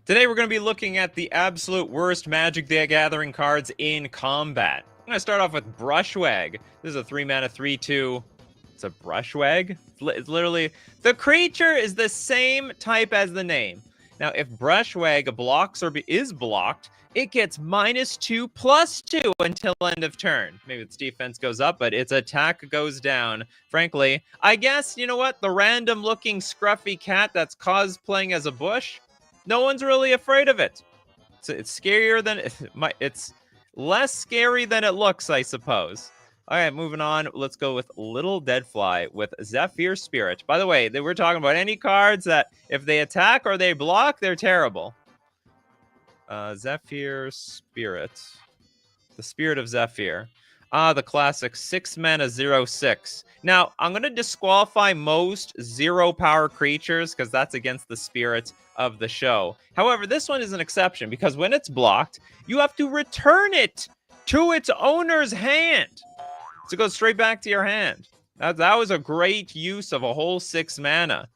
Today we're going to be looking at the absolute worst Magic the Gathering cards in combat. I'm going to start off with Brushwag. This is a 3-mana 3/2. It's a Brushwag. It's literally... The creature is the same type as the name. Now, if Brushwag blocks or is blocked, it gets -2/+2 until end of turn. Maybe its defense goes up, but its attack goes down. Frankly, I guess, you know what? The random-looking scruffy cat that's cosplaying as a bush... No one's really afraid of it. It's scarier than it's less scary than it looks, I suppose. All right, moving on. Let's go with Little Deadfly with Zephyr Spirit. By the way, they were talking about any cards that if they attack or they block, they're terrible. Zephyr Spirit. The Spirit of Zephyr. The classic 6-mana 0/6. Now, I'm going to disqualify most 0-power creatures because that's against the spirit of the show. However, this one is an exception because when it's blocked, you have to return it to its owner's hand. So it goes straight back to your hand. That was a great use of a whole 6 mana.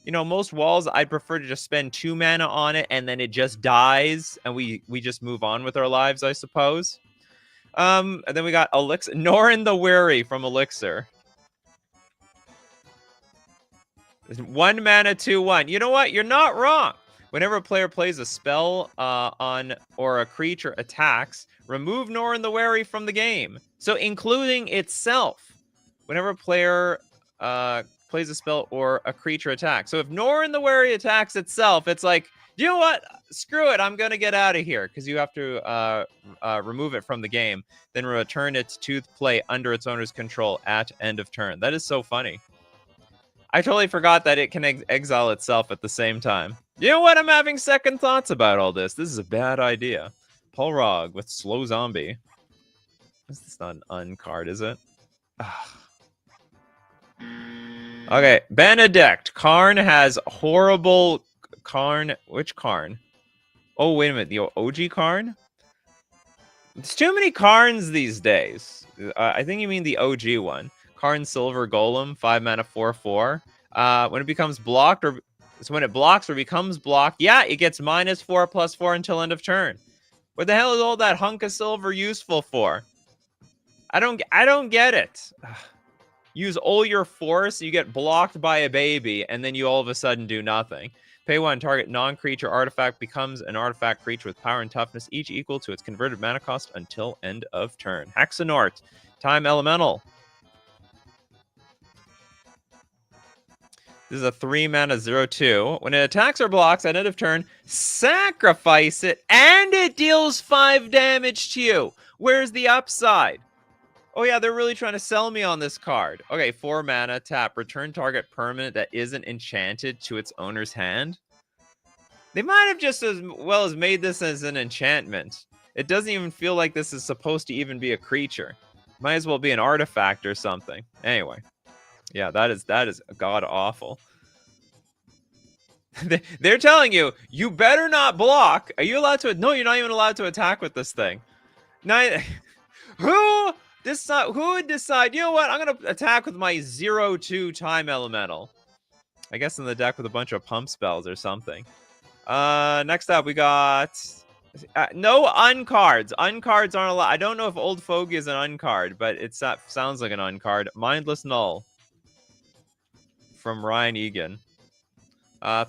You know, most walls, I'd prefer to just spend 2 mana on it and then it just dies and we just move on with our lives, I suppose. And then we got Elixir, Norin the Weary from Elixir. 1 mana 2/1. You know what? You're not wrong. Whenever a player plays a spell on or a creature attacks, remove Norin the Weary from the game. So including itself. Whenever a player plays a spell or a creature attacks. So if Norin the Weary attacks itself, it's like, you know what? Screw it. I'm going to get out of here because you have to remove it from the game. Then return it to play under its owner's control at end of turn. That is so funny. I totally forgot that it can exile itself at the same time. You know what? I'm having second thoughts about all this. This is a bad idea. Polrog with Slow Zombie. This is not an uncard, is it? Okay, Benedict. Karn has horrible... Karn... Which Karn? Oh, wait a minute. The OG Karn? There's too many Karns these days. I think you mean the OG one. Karn Silver Golem, 5 mana 4/4. When it becomes blocked, or so when it blocks or becomes blocked, yeah, it gets -4/+4 until end of turn. What the hell is all that hunk of silver useful for? I don't get it. Use all your force, you get blocked by a baby, and then you all of a sudden do nothing. Pay 1, target non-creature artifact becomes an artifact creature with power and toughness, each equal to its converted mana cost until end of turn. Hexanort, Time Elemental. This is a 3-mana 0/2. When it attacks or blocks at end of turn, sacrifice it, and it deals 5 damage to you. Where's the upside? Oh yeah, they're really trying to sell me on this card. Okay, 4 mana, tap, return target permanent that isn't enchanted to its owner's hand. They might have just as well as made this as an enchantment. It doesn't even feel like this is supposed to even be a creature. Might as well be an artifact or something. Anyway. Yeah, that is god-awful. They're telling you, you better not block. Are you allowed to? No, you're not even allowed to attack with this thing. Who would decide, you know what, I'm going to attack with my 0/2 Time Elemental. I guess in the deck with a bunch of pump spells or something. Next up, we got... no uncards. Uncards aren't allowed. I don't know if Old Fogey is an uncard, but it sounds like an uncard. Mindless Null. From Ryan Egan.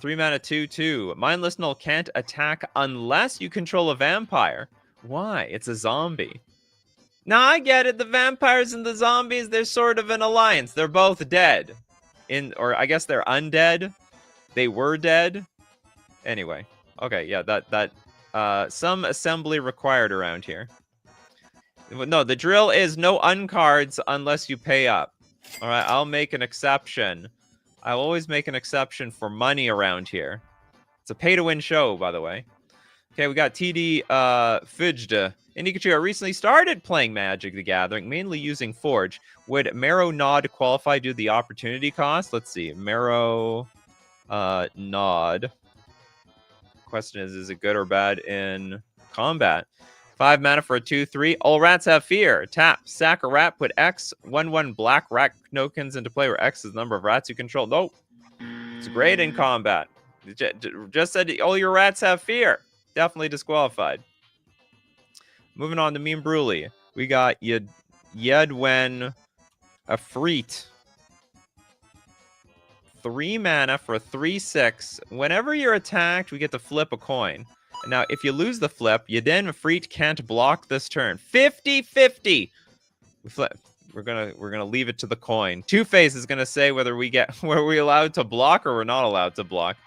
3 mana 2/2. Mindless Null can't attack unless you control a vampire. Why? It's a zombie. Now I get it. The vampires and the zombies, they're sort of an alliance. They're both dead. Or I guess they're undead. They were dead. Anyway. Okay, yeah, some assembly required around here. No, the drill is no uncards unless you pay up. Alright, I'll make an exception. I'll always make an exception for money around here. It's a pay-to-win show, by the way. Okay, we got TD Fujda. And Nikachu, I recently started playing Magic the Gathering, mainly using Forge. Would Marrow Nod qualify due to the opportunity cost? Let's see. Marrow Nod. Question is it good or bad in combat? 5 mana for a 2/3. All rats have fear. Tap, sack a rat, put X, 1/1 black rat tokens into play where X is the number of rats you control. Nope. It's great in combat. Just said all your rats have fear. Definitely disqualified. Moving on to Meme Bruli. We got Yedwen Afreet. 3 mana for a 3/6. Whenever you're attacked, we get to flip a coin. Now, if you lose the flip, Yedwen Afreet can't block this turn. 50-50. We're gonna leave it to the coin. Two-Face is gonna say whether we allowed to block or we're not allowed to block.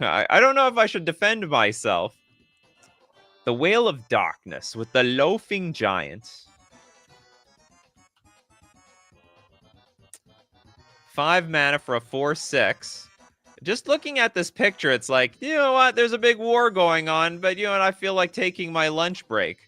I don't know if I should defend myself. The Whale of Darkness with the Loafing Giant. 5 mana for a 4/6. Just looking at this picture, it's like, you know what? There's a big war going on, but you know what? I feel like taking my lunch break.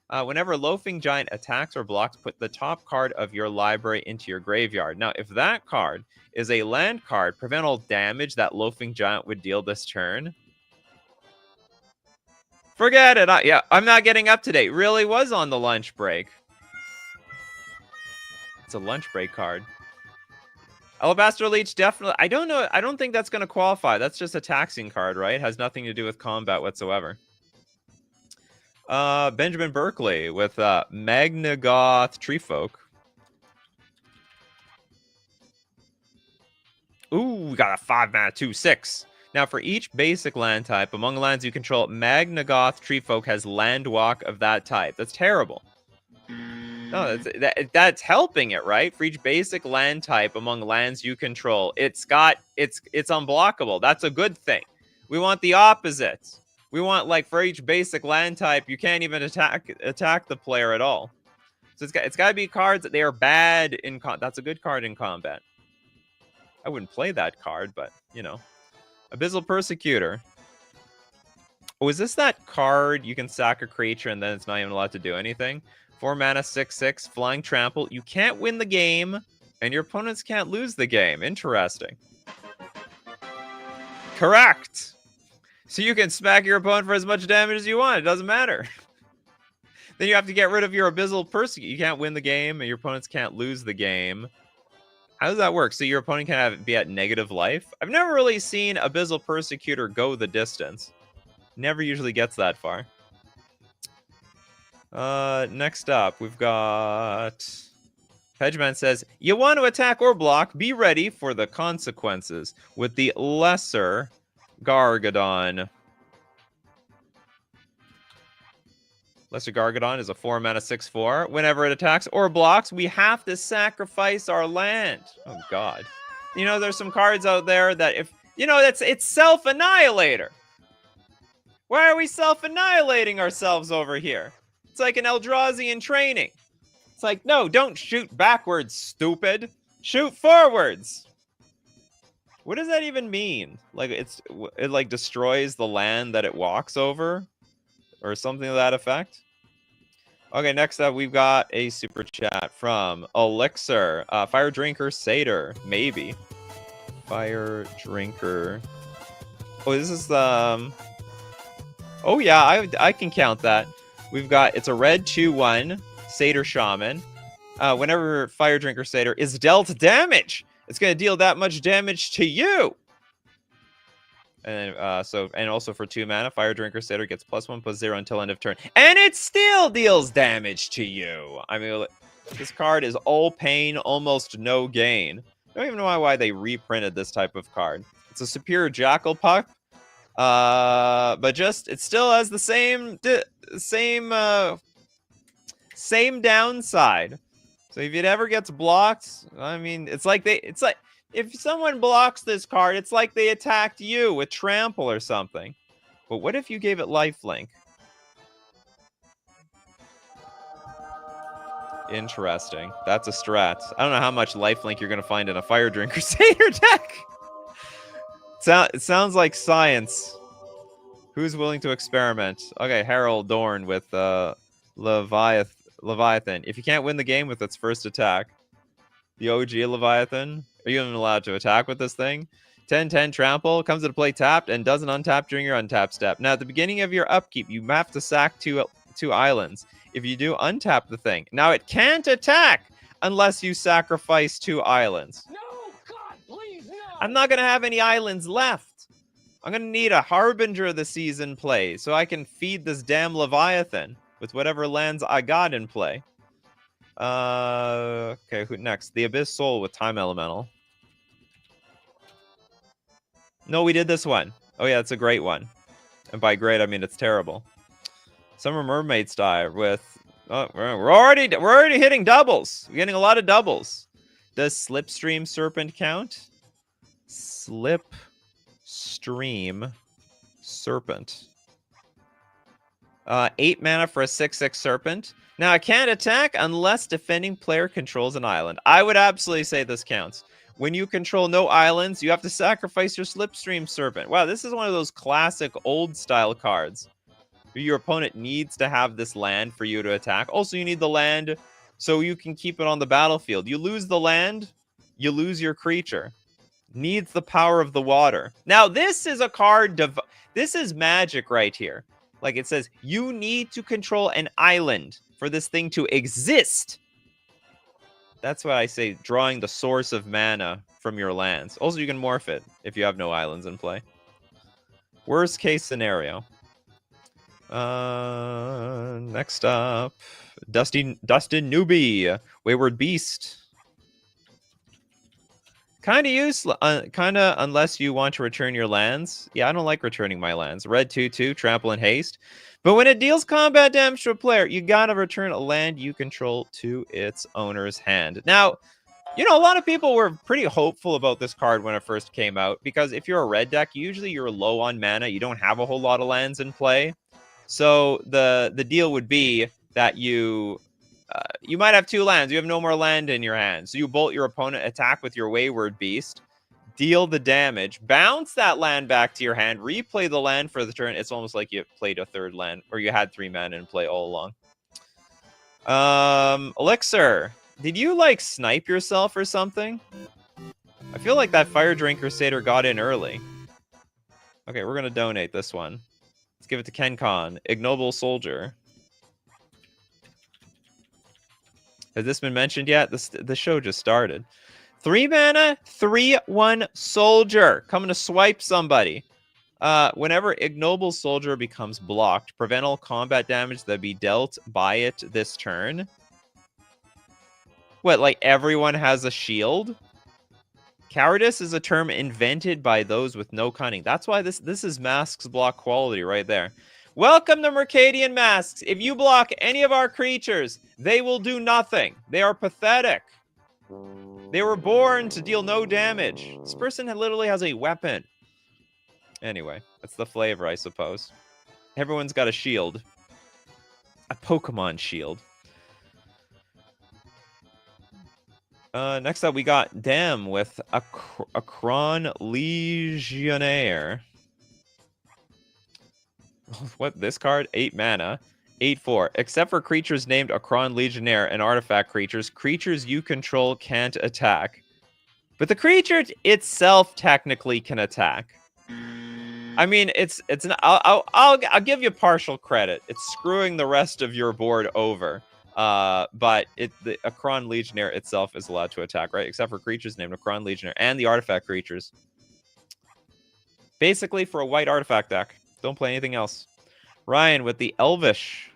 Whenever Loafing Giant attacks or blocks, put the top card of your library into your graveyard. Now, if that card is a land card, prevent all damage that Loafing Giant would deal this turn. Forget it. Yeah, I'm not getting up to date. Really was on the lunch break. It's a lunch break card. Alabaster Leech, definitely. I don't know. I don't think that's going to qualify. That's just a taxing card, right? It has nothing to do with combat whatsoever. Benjamin Berkeley with Magnagoth Treefolk. Ooh, we got a 5 mana 2/6. Now, for each basic land type, among lands you control, Magnagoth Treefolk has land walk of that type. That's terrible. No, that's helping it, right? For each basic land type among lands you control, it's unblockable. That's a good thing. We want the opposite. We want, like, for each basic land type, you can't even attack the player at all. So it's got to be cards that they are bad in that's a good card in combat. I wouldn't play that card, but you know. Abyssal Persecutor. Oh, is this that card you can sack a creature and then it's not even allowed to do anything? 4 mana, 6/6, Flying Trample. You can't win the game, and your opponents can't lose the game. Interesting. Correct! So you can smack your opponent for as much damage as you want. It doesn't matter. Then you have to get rid of your Abyssal Persecutor. You can't win the game, and your opponents can't lose the game. How does that work? So your opponent can be at negative life? I've never really seen Abyssal Persecutor go the distance. Never usually gets that far. Next up, we've got... Hedgeman says, you want to attack or block, be ready for the consequences with the Lesser Gargadon. Lesser Gargadon is a 4 mana 6/4. Whenever it attacks or blocks, we have to sacrifice our land. Oh, God. You know, there's some cards out there that if... You know, it's Self-Annihilator. Why are we self-annihilating ourselves over here? It's like an Eldrazi in training. It's like, no, don't shoot backwards, stupid. Shoot forwards. What does that even mean? Like, it like destroys the land that it walks over? Or something to that effect? Okay, next up, we've got a super chat from Elixir. Fire Drinker Satyr, maybe. Fire Drinker. Oh, this is the... Oh, yeah, I can count that. We've got, it's a red 2/1 Satyr Shaman. Whenever Fire Drinker Satyr is dealt damage, it's going to deal that much damage to you. And and also for 2 mana, Fire Drinker Satyr gets +1/+0 until end of turn. And it still deals damage to you. I mean, this card is all pain, almost no gain. I don't even know why they reprinted this type of card. It's a superior Jackal Puck. But just, it still has the same downside. So if it ever gets blocked, I mean, it's like if someone blocks this card, it's like they attacked you with Trample or something. But what if you gave it Lifelink? Interesting. That's a strat. I don't know how much Lifelink you're going to find in a Fire Drinker Satyr deck. It sounds like science. Who's willing to experiment? Okay, Harold Dorn with Leviathan. If you can't win the game with its first attack, the OG Leviathan, are you even allowed to attack with this thing? 10/10 Trample comes into play tapped and doesn't untap during your untap step. Now, at the beginning of your upkeep, you have to sack two islands. If you do, untap the thing. Now, it can't attack unless you sacrifice 2 islands. No, God, please, no. I'm not going to have any islands left. I'm going to need a Harbinger of the Season play so I can feed this damn Leviathan with whatever lands I got in play. Okay, who next? The Abyss Soul with Time Elemental. No, we did this one. Oh yeah, it's a great one. And by great, I mean it's terrible. Summer Mermaid Star with... Oh, we're already hitting doubles. We're getting a lot of doubles. Does Slipstream Serpent count? Slipstream Serpent. 8 mana for a 6/6 Serpent. Now, I can't attack unless defending player controls an island. I would absolutely say this counts. When you control no islands, you have to sacrifice your Slipstream Serpent. Wow, this is one of those classic old-style cards. Your opponent needs to have this land for you to attack. Also, you need the land so you can keep it on the battlefield. You lose the land, you lose your creature. Needs the power of the water. Now, this is a card... This is magic right here. Like it says, you need to control an island for this thing to exist. That's why I say drawing the source of mana from your lands. Also, you can morph it if you have no islands in play. Worst case scenario. Next up, Dustin Newbie, Wayward Beast. Kind of useless, unless you want to return your lands. Yeah, I don't like returning my lands. Red 2/2, trample and haste. But when it deals combat damage to a player, you gotta return a land you control to its owner's hand. Now, you know, a lot of people were pretty hopeful about this card when it first came out, because if you're a red deck, usually you're low on mana. You don't have a whole lot of lands in play. So the deal would be that you might have 2 lands. You have no more land in your hand. So you bolt your opponent, attack with your Wayward Beast, deal the damage, bounce that land back to your hand, replay the land for the turn. It's almost like you played a 3rd land, or you had 3 mana in play all along. Elixir, did you, like, snipe yourself or something? I feel like that Fire Drain Crusader got in early. Okay, we're going to donate this one. Let's give it to KenCon. Ignoble Soldier. Has this been mentioned yet? The show just started. 3 mana, 3/1 Soldier. Coming to swipe somebody. Whenever Ignoble Soldier becomes blocked, prevent all combat damage that be dealt by it this turn. What, like everyone has a shield? Cowardice is a term invented by those with no cunning. That's why this is Masks block quality right there. Welcome to Mercadian Masks. If you block any of our creatures, they will do nothing. They are pathetic. They were born to deal no damage. This person literally has a weapon. Anyway, that's the flavor, I suppose. Everyone's got a shield. A Pokemon shield. Next up, we got Dem with Akron Legionnaire. What, this card? 8 mana. 8/4. Except for creatures named Akron Legionnaire and artifact creatures, creatures you control can't attack. But the creature itself technically can attack. I mean, it's I'll give you partial credit. It's screwing the rest of your board over. But the Akron Legionnaire itself is allowed to attack, right? Except for creatures named Akron Legionnaire and the artifact creatures. Basically, for a white artifact deck. Don't play anything else. Ryan with the Elvish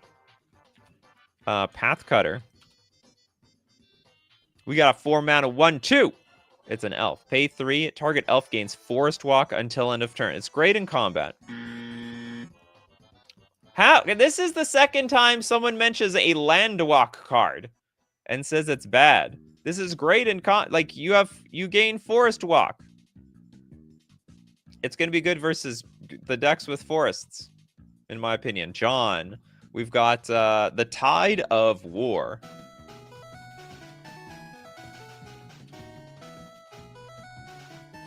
Path Cutter. We got a 4 mana 1/2. It's an elf. Pay 3. Target elf gains Forest Walk until end of turn. It's great in combat. How? This is the second time someone mentions a Landwalk card and says it's bad. This is great in like you gain Forest Walk. It's going to be good versus the decks with forests, in my opinion. John, we've got the Tide of War.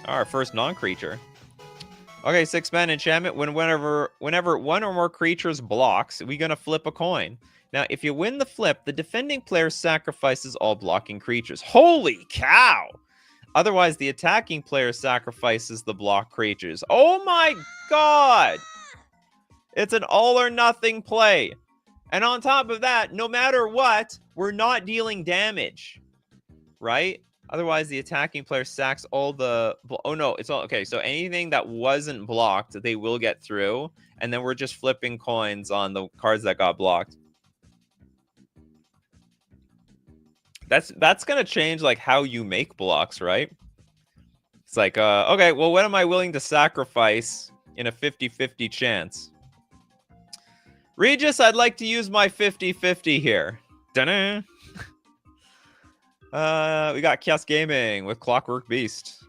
Our first non-creature. Okay, 6-mana enchantment. Whenever one or more creatures blocks, we're going to flip a coin. Now, if you win the flip, the defending player sacrifices all blocking creatures. Holy cow! Otherwise, the attacking player sacrifices the block creatures. Oh my god! It's an all-or-nothing play. And on top of that, no matter what, we're not dealing damage. Right? Otherwise, the attacking player sacks all the... Oh, no. It's all... Okay, so anything that wasn't blocked, they will get through. And then we're just flipping coins on the cards that got blocked. That's going to change, like, how you make blocks, right? It's like, okay, well, what am I willing to sacrifice in a 50-50 chance? Regis, I'd like to use my 50-50 here. Da-na. We got Chaos Gaming with Clockwork Beast.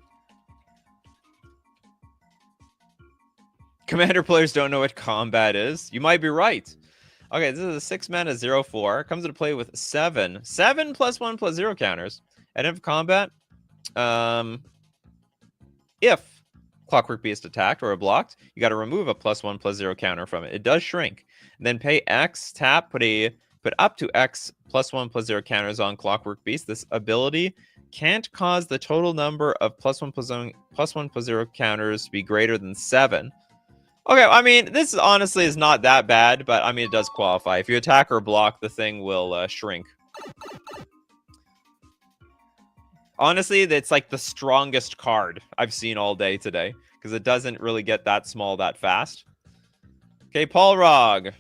Commander players don't know what combat is. You might be right. Okay, this is a 6 mana 0/4. Comes into play with 7 +1/+0 counters. At end of combat, if Clockwork Beast attacked or blocked, you got to remove a +1/+0 counter from it. It does shrink. And then pay X, tap, put up to X +1/+0 counters on Clockwork Beast. This ability can't cause the total number of +1/+0 counters to be greater than 7. Okay, I mean, this honestly is not that bad, but I mean, it does qualify. If you attack or block, the thing will shrink. Honestly, it's like the strongest card I've seen all day today, because it doesn't really get that small that fast. Okay, Paul Rog.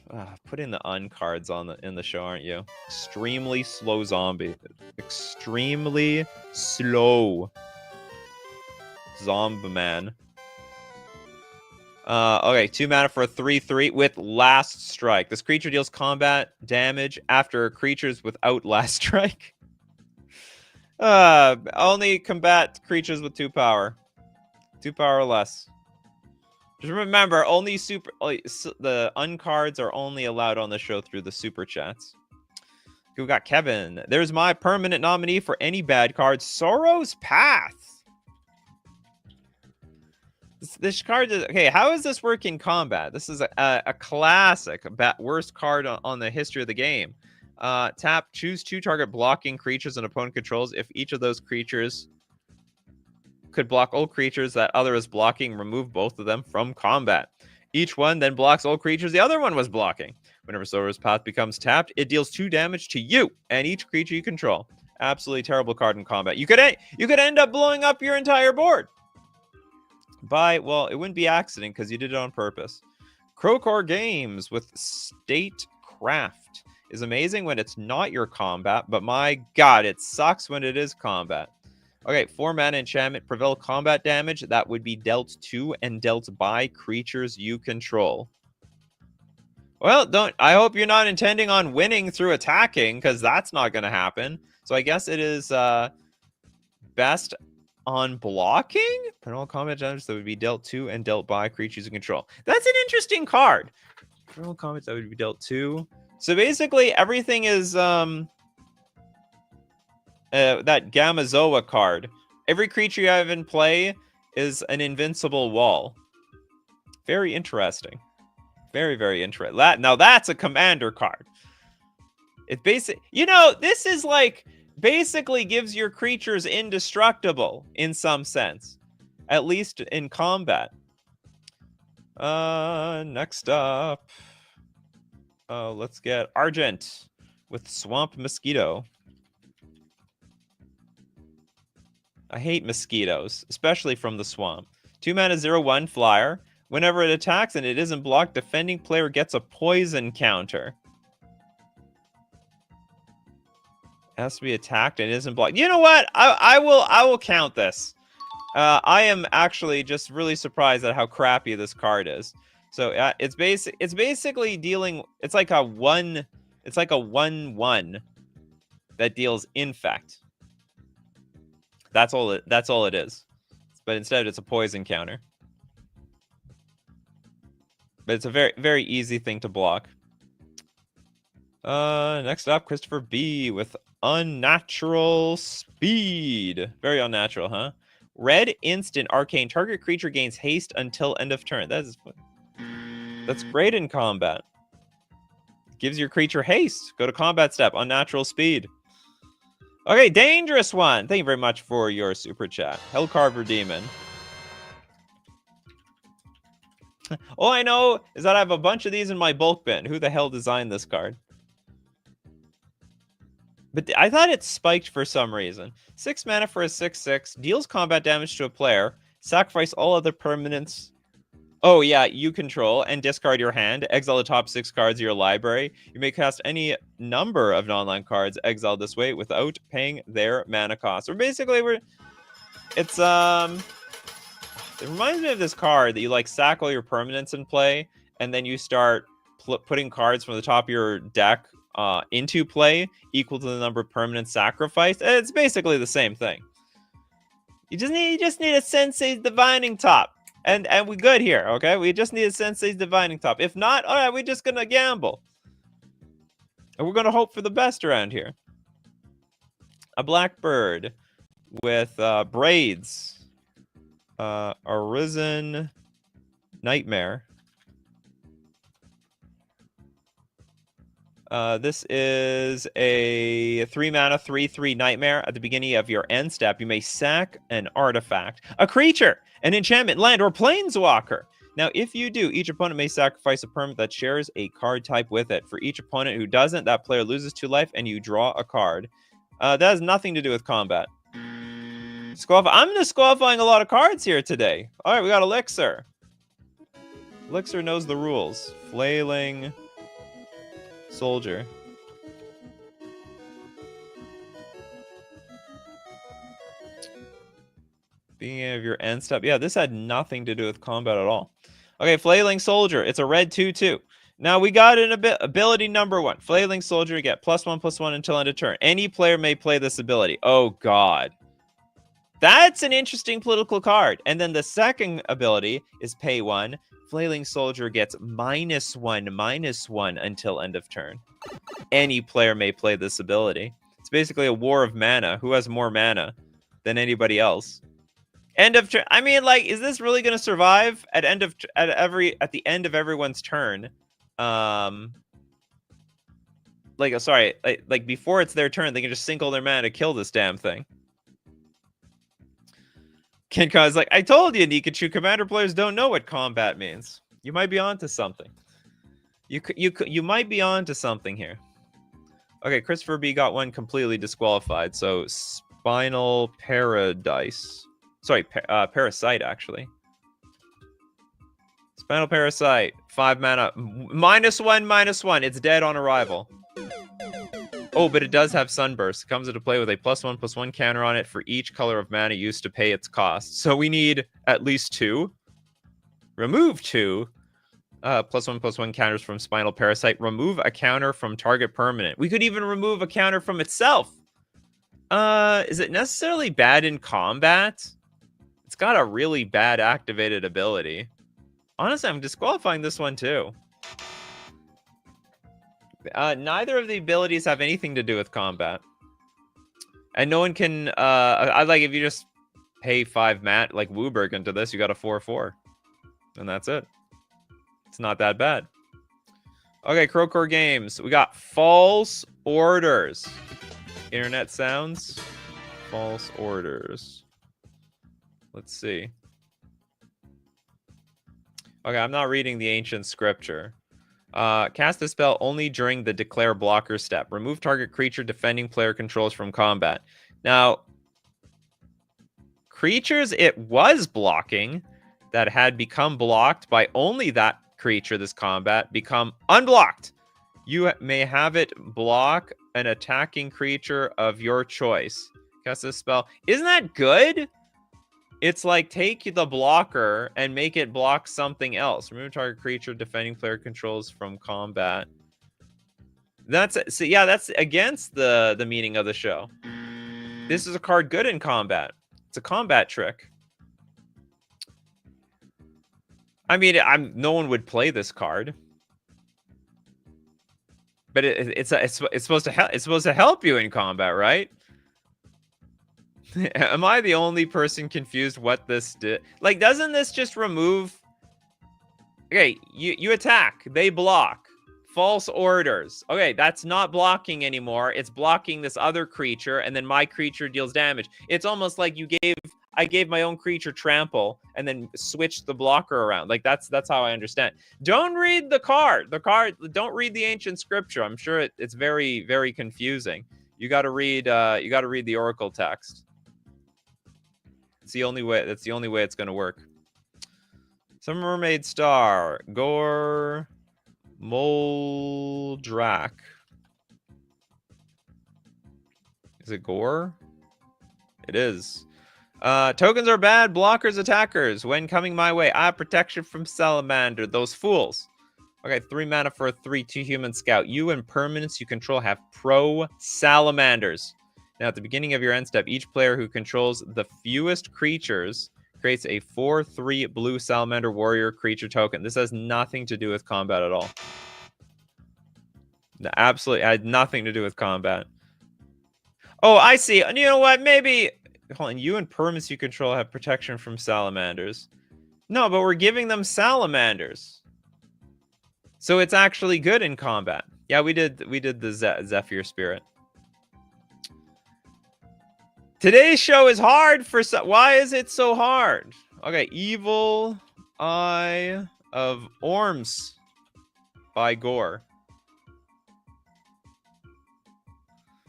Putting the cards in the show, aren't you? Extremely slow zombie. Extremely slow zombie man. Okay, 2 mana for a 3/3 with Last Strike. This creature deals combat damage after creatures without Last Strike. Only combat creatures with 2 power. 2 power or less. Just remember, only the uncards are only allowed on the show through the super chats. We got Kevin. There's my permanent nominee for any bad cards, Sorrow's Path. This card is... Okay, how does this work in combat? This is a classic worst card on the history of the game. Tap, choose 2 target blocking creatures an opponent controls. If each of those creatures could block all creatures that other is blocking, remove both of them from combat. Each one then blocks all creatures the other one was blocking. Whenever Sorrow's Path becomes tapped, it deals 2 damage to you and each creature you control. Absolutely terrible card in combat. You could end up blowing up your entire board. Well, it wouldn't be accident because you did it on purpose. Crowcore Games with Statecraft is amazing when it's not your combat, but my god, it sucks when it is combat. Okay, 4 mana enchantment, prevail combat damage that would be dealt to and dealt by creatures you control. Well, I hope you're not intending on winning through attacking, because that's not going to happen. So I guess it is best on blocking? Penal combat damage that would be dealt to and dealt by creatures you control. That's an interesting card. Penal combat that would be dealt to. So basically, everything is that Gamazoa card. Every creature you have in play is an invincible wall. Very interesting. Very, very interesting. Now that's a commander card. It this is like... basically gives your creatures indestructible in some sense, at least in combat. Next up, let's get Argent with Swamp Mosquito. I hate mosquitoes, especially from the swamp. 2 mana 0/1 flyer. Whenever it attacks and it isn't blocked, defending player gets a poison counter. Has to be attacked and isn't blocked. You know what? I will count this. I am actually just really surprised at how crappy this card is. So it's basically dealing... It's like a 1/1 that deals infect. That's all it is. But instead it's a poison counter. But it's a very, very easy thing to block. Next up, Christopher B with Unnatural Speed. Very unnatural, huh? Red instant arcane. Target creature gains haste until end of turn. That's great in combat. Gives your creature haste. Go to combat step. Unnatural speed. Okay, Dangerous One. Thank you very much for your super chat. Hellcarver Demon. All I know is that I have a bunch of these in my bulk bin. Who the hell designed this card? But I thought it spiked for some reason. 6 mana for a 6/6, deals combat damage to a player, sacrifice all other permanents. Oh yeah, you control, and discard your hand. Exile the top 6 cards of your library. You may cast any number of non-land cards exiled this way without paying their mana cost. Or basically, it reminds me of this card that you like sack all your permanents in play, and then you start putting cards from the top of your deck into play equal to the number of permanents sacrificed. It's basically the same thing. You just need a Sensei's Divining Top. And we good here, okay? We just need a Sensei's Divining Top. If not, all right, we're just going to gamble. And we're going to hope for the best around here. A Blackbird with braids. Arisen Nightmare. This is a 3 mana 3/3 Nightmare. At the beginning of your end step, you may sack an artifact, a creature, an enchantment, land, or planeswalker. Now, if you do, each opponent may sacrifice a permanent that shares a card type with it. For each opponent who doesn't, that player loses 2 life, and you draw a card. That has nothing to do with combat. I'm disqualifying a lot of cards here today. All right, we got Elixir. Elixir knows the rules. Flailing Soldier. Beginning of your end step. Yeah, this had nothing to do with combat at all. Okay, Flailing Soldier. It's a red 2/2. Now we got an ability number 1. Flailing Soldier, you get +1/+1 until end of turn. Any player may play this ability. Oh god. That's an interesting political card. And then the second ability is pay 1. Flailing Soldier gets -1/-1 until end of turn. Any player may play this ability. It's basically a war of mana. Who has more mana than anybody else? End of turn. I mean, like, is this really going to survive at the end of everyone's turn? Like before it's their turn, they can just sink all their mana to kill this damn thing. Kenka's like, I told you, Nikachu, commander players don't know what combat means. You might be onto something. You might be onto something here. Okay, Christopher B got one completely disqualified. So Spinal Paradise. Sorry, Parasite, actually. Spinal Parasite. 5 mana. -1/-1. It's dead on arrival. Oh, but it does have Sunburst. It comes into play with a +1/+1 counter on it for each color of mana used to pay its cost. So we need at least 2. Remove 2. +1/+1 counters from Spinal Parasite. Remove a counter from target permanent. We could even remove a counter from itself. Is it necessarily bad in combat? It's got a really bad activated ability. Honestly, I'm disqualifying this one too. Neither of the abilities have anything to do with combat. And no one can... I like if you just pay 5 mat, like Wooburg into this, you got a 4/4. And that's it. It's not that bad. Okay, Crowcore Games. We got False Orders. Internet sounds. False Orders. Let's see. Okay, I'm not reading the ancient scripture. Cast a spell only during the declare blocker step. Remove target creature defending player controls from combat. Now, creatures it was blocking that had become blocked by only that creature this combat become unblocked. You may have it block an attacking creature of your choice. Cast a spell. Isn't that good? It's like take the blocker and make it block something else. Remove target creature defending player controls from combat. That's against the meaning of the show. This is a card good in combat. It's a combat trick. I mean, no one would play this card, but it's supposed to help you in combat, right? Am I the only person confused what this did? Like, doesn't this just remove... Okay, you attack. They block. False Orders. Okay, that's not blocking anymore. It's blocking this other creature, and then my creature deals damage. It's almost like I gave my own creature trample, and then switched the blocker around. Like, that's how I understand. Don't read the card. Don't read the ancient scripture. I'm sure it's very, very confusing. You got to read the Oracle text. It's the only way. That's the only way it's going to work. Some mermaid star. Gore. Moldrak. Is it Gore? It is. Tokens are bad. Blockers, attackers. When coming my way, I have protection from Salamander. Those fools. Okay, 3 mana for a 3/2 human scout. You and permanents you control have pro salamanders. Now, at the beginning of your end step, each player who controls the fewest creatures creates a 4/3 blue salamander warrior creature token. This has nothing to do with combat at all. Absolutely, it had nothing to do with combat. Oh, I see. And you know what? Maybe... Hold on. You and permanents you control have protection from salamanders. No, but we're giving them salamanders. So it's actually good in combat. Yeah, we did the Zephyr Spirit. Today's show is hard for why is it so hard? Okay, Evil Eye of Orms by Gore.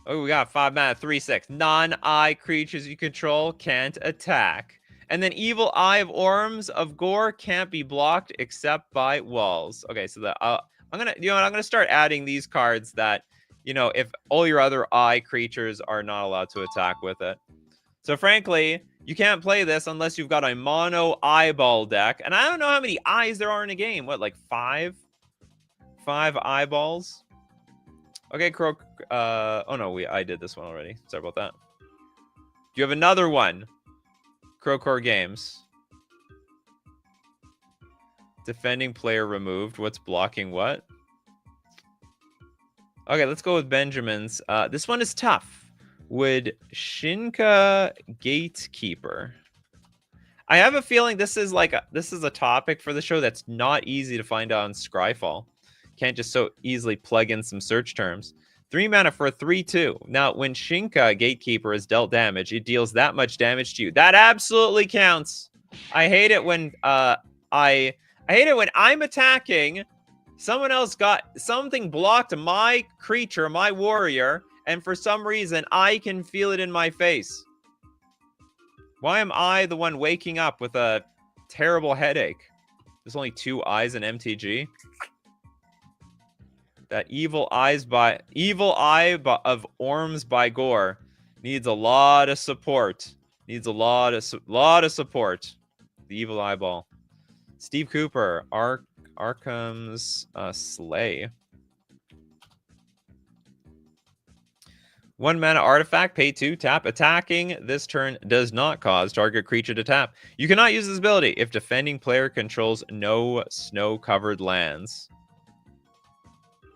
Oh, we got 5 mana, 3/6. Non-eye creatures you control can't attack. And then Evil Eye of Orms of Gore can't be blocked except by walls. Okay, so I'm gonna start adding these cards that, you know, if all your other eye creatures are not allowed to attack with it. So frankly, you can't play this unless you've got a mono eyeball deck. And I don't know how many eyes there are in a game. What, like 5? 5 eyeballs? Okay, Croak. Oh no, I did this one already. Sorry about that. Do you have another one? Crowcore Games. Defending player removed. What's blocking what? Okay, let's go with Benjamin's. This one is tough. Would Shinka Gatekeeper? I have a feeling this is a topic for the show that's not easy to find out on Scryfall. Can't just so easily plug in some search terms. 3 mana for a 3/2. Now, when Shinka Gatekeeper is dealt damage, it deals that much damage to you. That absolutely counts. I hate it when I hate it when I'm attacking, someone else got something blocked my creature, my warrior, and for some reason I can feel it in my face. Why am I the one waking up with a terrible headache? There's only 2 eyes in MTG. That Evil Eye of Orms by Gore needs a lot of support. Needs a lot of support. The Evil Eyeball. Steve Cooper, Arkham's Slay. 1 mana artifact, pay 2, tap. Attacking this turn does not cause target creature to tap. You cannot use this ability if defending player controls no snow-covered lands.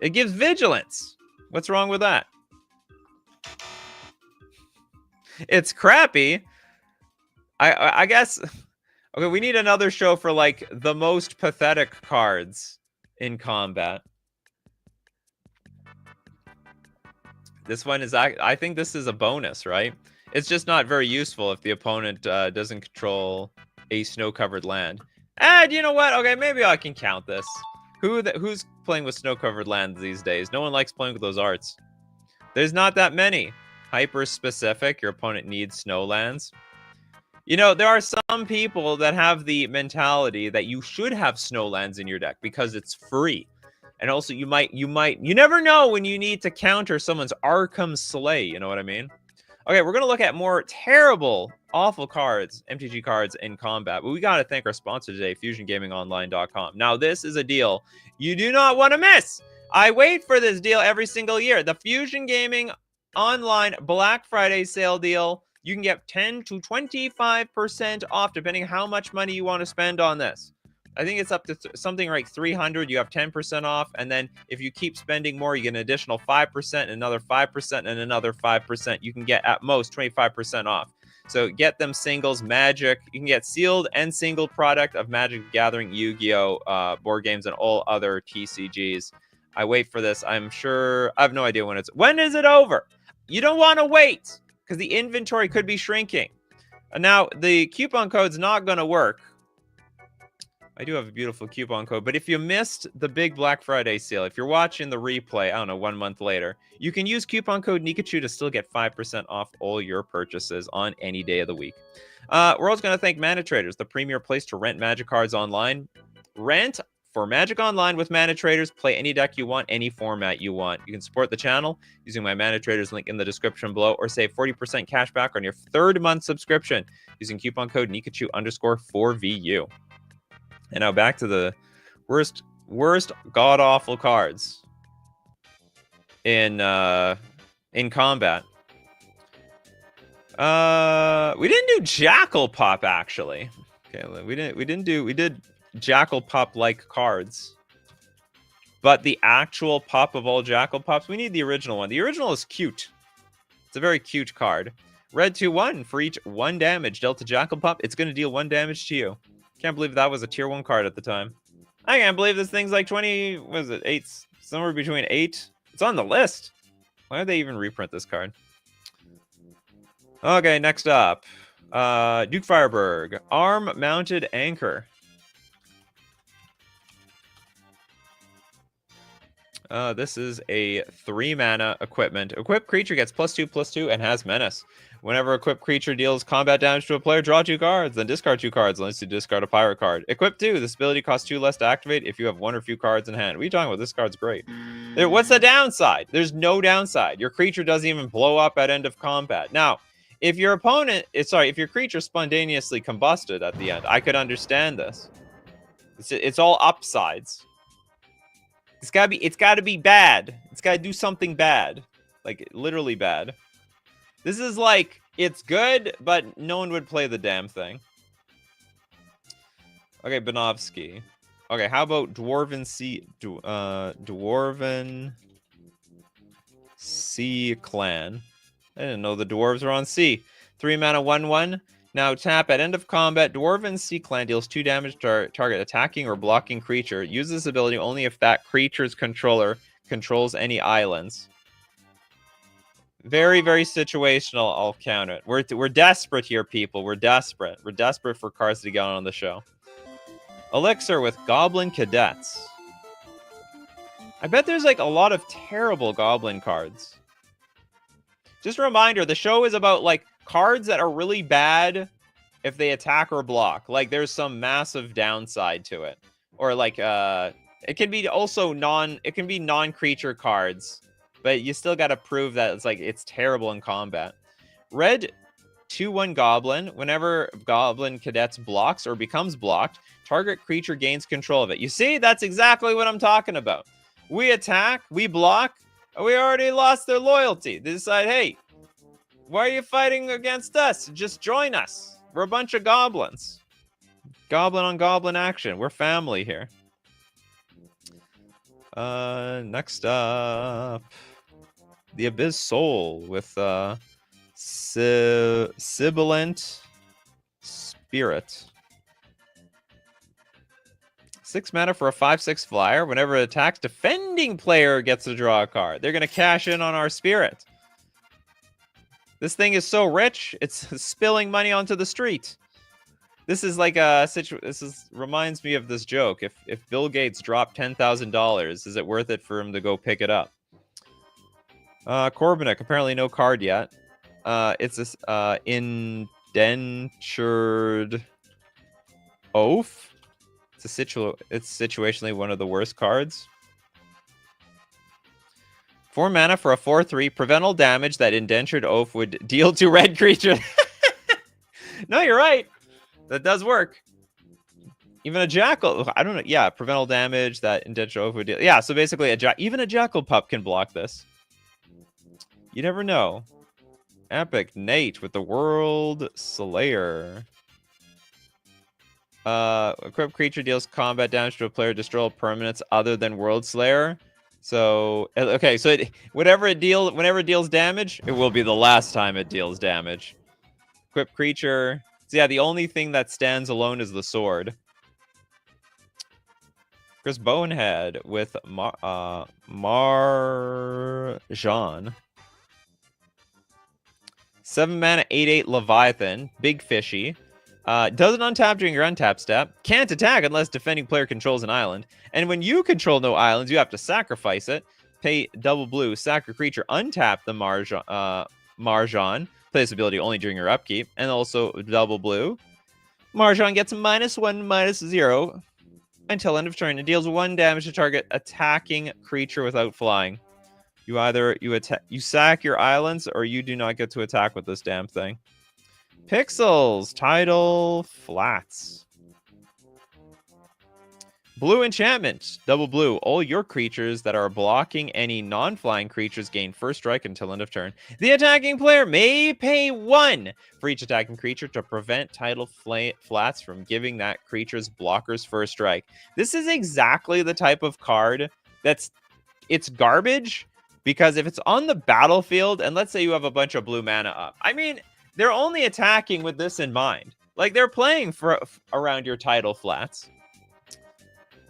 It gives vigilance. What's wrong with that? It's crappy. I guess... Okay, we need another show for, like, the most pathetic cards in combat. This one is... I think this is a bonus, right? It's just not very useful if the opponent doesn't control a snow-covered land. And you know what? Okay, maybe I can count this. Who's playing with snow-covered lands these days? No one likes playing with those arts. There's not that many. Hyper-specific. Your opponent needs snow lands. You know, there are some people that have the mentality that you should have snow lands in your deck because it's free. And also, you never know when you need to counter someone's Arkham Slay. You know what I mean? Okay, we're going to look at more terrible, awful cards, MTG cards in combat. But we got to thank our sponsor today, FusionGamingOnline.com. Now, this is a deal you do not want to miss. I wait for this deal every single year. The Fusion Gaming Online Black Friday sale deal. You can get 10 to 25% off, depending on how much money you want to spend on this. I think it's up to something like 300. You have 10% off. And then if you keep spending more, you get an additional 5%, another 5%, and another 5%. You can get at most 25% off. So get them singles, Magic. You can get sealed and single product of Magic the Gathering, Yu-Gi-Oh! Board games, and all other TCGs. I wait for this. I'm sure... I have no idea when it's... When is it over? You don't want to wait, because the inventory could be shrinking. And now, the coupon code's not going to work. I do have a beautiful coupon code, but if you missed the big Black Friday sale, if you're watching the replay, I don't know, 1 month later, you can use coupon code Nikachu to still get 5% off all your purchases on any day of the week. We're also going to thank Mana Traders, the premier place to rent Magic cards online. Rent for Magic Online with Mana Traders. Play any deck you want, any format you want. You can support the channel using my Mana Traders link in the description below, or save 40% cash back on your 3rd month subscription using coupon code Nikachu_4VU. And now back to the worst god-awful cards in combat. We didn't do Jackal Pop, actually. Okay, we did Jackal Pop like cards. But the actual pop of all Jackal Pops, we need the original one. The original is cute. It's a very cute card. Red 2/1 for each 1 damage dealt to Jackal Pop. It's going to deal 1 damage to you. Can't believe that was a tier 1 card at the time. I can't believe this thing's like 20, what is it, 8, somewhere between 8. It's on the list. Why did they even reprint this card? Okay, next up. Duke Fireberg, Arm-Mounted Anchor. This is a 3-mana equipment. Equipped creature gets +2/+2 and has menace. Whenever equipped creature deals combat damage to a player, draw 2 cards, then discard 2 cards unless you discard a pirate card. Equipped 2, this ability costs 2 less to activate if you have 1 or few cards in hand. What are you talking about? This card's great. What's the downside? There's no downside. Your creature doesn't even blow up at end of combat. Now, if your opponent, if your creature spontaneously combusted at the end, I could understand this. It's all upsides. It's gotta be bad. It's gotta do something bad. Like, literally bad. This is like, it's good, but no one would play the damn thing. Okay, Banovsky. Okay, how about Dwarven Sea Clan? I didn't know the dwarves were on sea. 3-mana 1/1. Now tap at end of combat. Dwarven Sea Clan deals 2 damage to target attacking or blocking creature. Use this ability only if that creature's controller controls any islands. Very, very situational. I'll count it. We're desperate here, people. We're desperate. We're desperate for cards to get on the show. Elixir with Goblin Cadets. I bet there's like a lot of terrible Goblin cards. Just a reminder, the show is about like cards that are really bad if they attack or block. Like there's some massive downside to it. Or like it can be also non-creature cards, but you still got to prove that it's terrible in combat. Red 2/1 Goblin. Whenever Goblin Cadets blocks or becomes blocked, target creature gains control of it. You see, that's exactly what I'm talking about. We attack, we block, we already lost their loyalty. They decide, hey, why are you fighting against us? Just join us. We're a bunch of goblins. Goblin on goblin action. We're family here. Next up, the Abyss Soul with Sibilant Spirit. 6 mana for a 5/6 flyer. Whenever it attacks, defending player gets to draw a card. They're gonna cash in on our spirit. This thing is so rich, it's spilling money onto the street. This is like a reminds me of this joke. If Bill Gates dropped $10,000, is it worth it for him to go pick it up? Corbinek, apparently no card yet. It's this Indentured Oath. It's situationally one of the worst cards. 4 mana for a 4/3. Prevent all damage that Indentured Oath would deal to red creature. No, you're right. That does work. Even a Jackal, I don't know. Yeah, prevent all damage that Indentured Oath would deal. Yeah, so basically even a Jackal Pup can block this. You never know. Epic Nate with the World Slayer. Equipped creature deals combat damage to a player, destroy all permanents other than World Slayer. So okay, so whenever it deals damage, it will be the last time it deals damage. Equipped creature. So yeah, the only thing that stands alone is the sword. Chris Bonehead with Marjan. 7 mana 8/8 Leviathan, big fishy. Doesn't untap during your untap step. Can't attack unless defending player controls an island. And when you control no islands, you have to sacrifice it. Pay double blue, sack a creature, untap the Marjan. Play this ability only during your upkeep. And also double blue. Marjan gets -1/-0 until end of turn. It deals 1 damage to target attacking creature without flying. You either you sack your islands or you do not get to attack with this damn thing. Pixels, Tidal, Flats. Blue enchantment, double blue. All your creatures that are blocking any non-flying creatures gain first strike until end of turn. The attacking player may pay 1 for each attacking creature to prevent Tidal Flats from giving that creature's blockers first strike. This is exactly the type of card it's garbage, because if it's on the battlefield, and let's say you have a bunch of blue mana up, I mean, they're only attacking with this in mind. Like, they're playing around your Tidal Flats.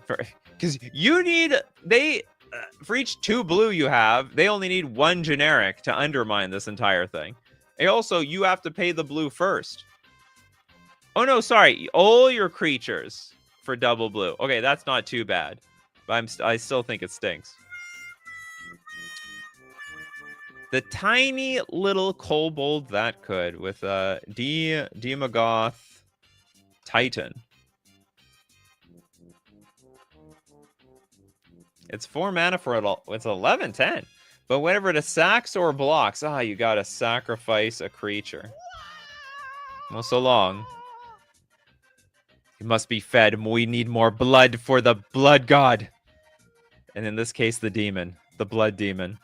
Because you need, for each 2 blue you have, they only need 1 generic to undermine this entire thing. And also, you have to pay the blue first. Oh, no, sorry. All your creatures for double blue. Okay, that's not too bad. But I still think it stinks. The tiny little kobold that could with Demagoth Titan. It's 4 mana for it. It's 11/10. But whenever it sacks or blocks, you gotta sacrifice a creature. Well, so long. It must be fed. We need more blood for the blood god. And in this case, the demon. The blood demon.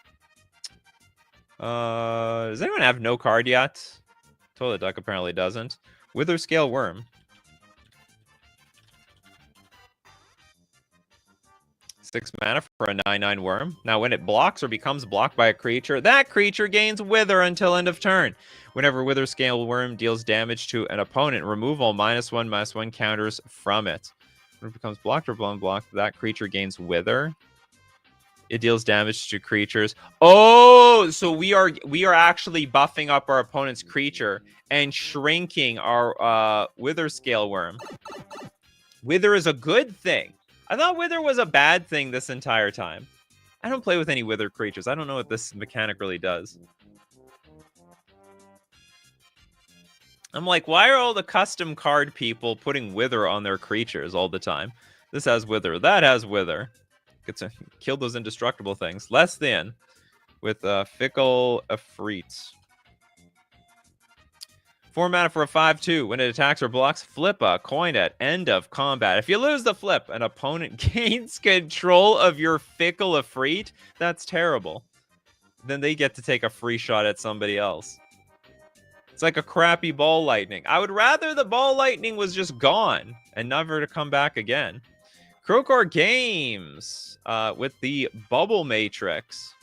Does anyone have no card yet? Toilet Duck apparently doesn't. Wither Scale Worm. 6 mana for a 9/9 worm. Now, when it blocks or becomes blocked by a creature, that creature gains Wither until end of turn. Whenever Wither Scale Worm deals damage to an opponent, remove all -1/-1 counters from it. When it becomes blocked or blocked, that creature gains Wither. It deals damage to creatures. Oh, so we are actually buffing up our opponent's creature and shrinking our Wither Scale Worm. Wither is a good thing. I thought Wither was a bad thing this entire time. I don't play with any Wither creatures. I don't know what this mechanic really does. I'm like, why are all the custom card people putting Wither on their creatures all the time? This has Wither. That has Wither. Get to kill those indestructible things. Less than with Fickle Efreet. 4 mana for a 5/2. When it attacks or blocks, flip a coin at end of combat. If you lose the flip, an opponent gains control of your Fickle Efreet. That's terrible. Then they get to take a free shot at somebody else. It's like a crappy Ball Lightning. I would rather the Ball Lightning was just gone and never to come back again. Crowcore Games with the Bubble Matrix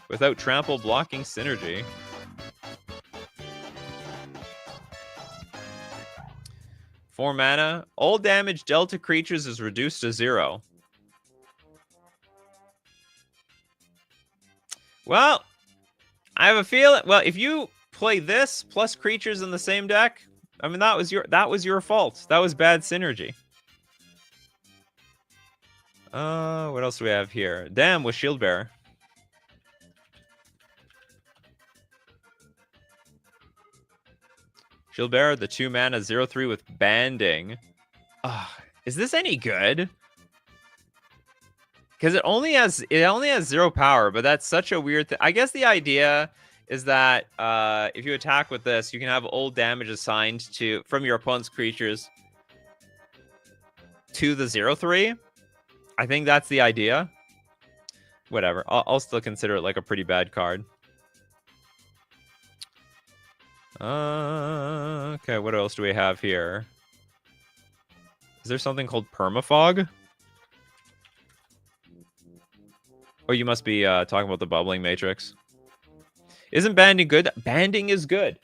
without trample blocking synergy. Four mana. All damage dealt to creatures is reduced to 0. Well, I have a feeling. Well, if you play this plus creatures in the same deck, I mean that was your fault. That was bad synergy. What else do we have here? Damn, with Shield Bearer. Shield Bearer, the 2 mana 0/3 with banding. Is this any good? Because it only has 0 power, but that's such a weird thing. I guess the idea is that if you attack with this, you can have old damage assigned from your opponent's creatures to the 0/3. I think that's the idea. Whatever. I'll still consider it like a pretty bad card. Okay, what else do we have here? Is there something called Permafog? Oh, you must be talking about the Bubbling Matrix. Isn't banding good? Banding is good.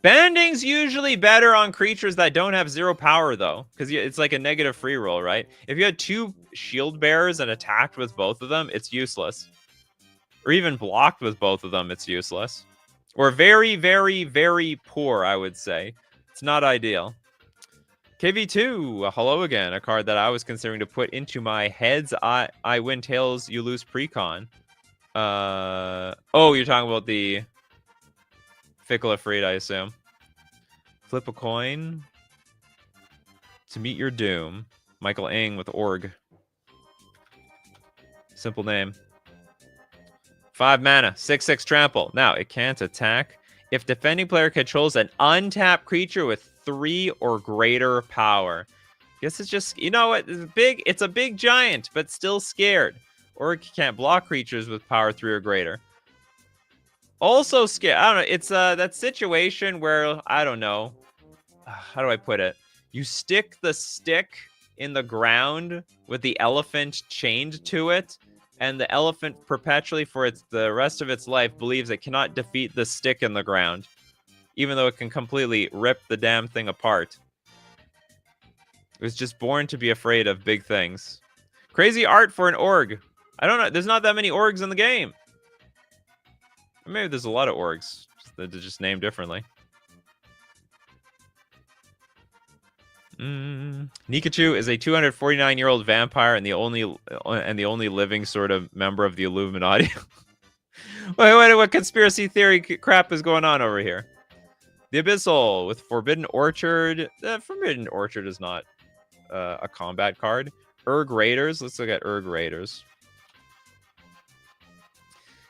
Banding's usually better on creatures that don't have 0 power, though, because it's like a negative free roll, right? If you had 2 Shield Bearers and attacked with both of them, it's useless. Or even blocked with both of them, it's useless. Or very, very, very poor, I would say. It's not ideal. KV2, hello again. A card that I was considering to put into my heads. I win, tails, you lose precon. Oh, you're talking about the Fickle Afraid, I assume. Flip a coin to meet your doom. Michael Ing with Org. Simple name. 5 mana, 6/6 trample. Now, it can't attack if defending player controls an untapped creature with 3 or greater power. Guess it's just, you know what? It's a big giant, but still scared. Or it can't block creatures with power 3 or greater. Also scared. I don't know. It's that situation where, I don't know. How do I put it? You stick the stick in the ground with the elephant chained to it, and the elephant perpetually for the rest of its life believes it cannot defeat the stick in the ground, even though it can completely rip the damn thing apart. It was just born to be afraid of big things. Crazy art for an org. I don't know. There's not that many orgs in the game. Maybe there's a lot of orgs that are just named differently. Nikachu is a 249-year-old vampire and the only living sort of member of the Illuminati. Wait, what conspiracy theory crap is going on over here? The Abyssal with Forbidden Orchard. Forbidden Orchard is not a combat card. Urg Raiders. Let's look at Urg Raiders.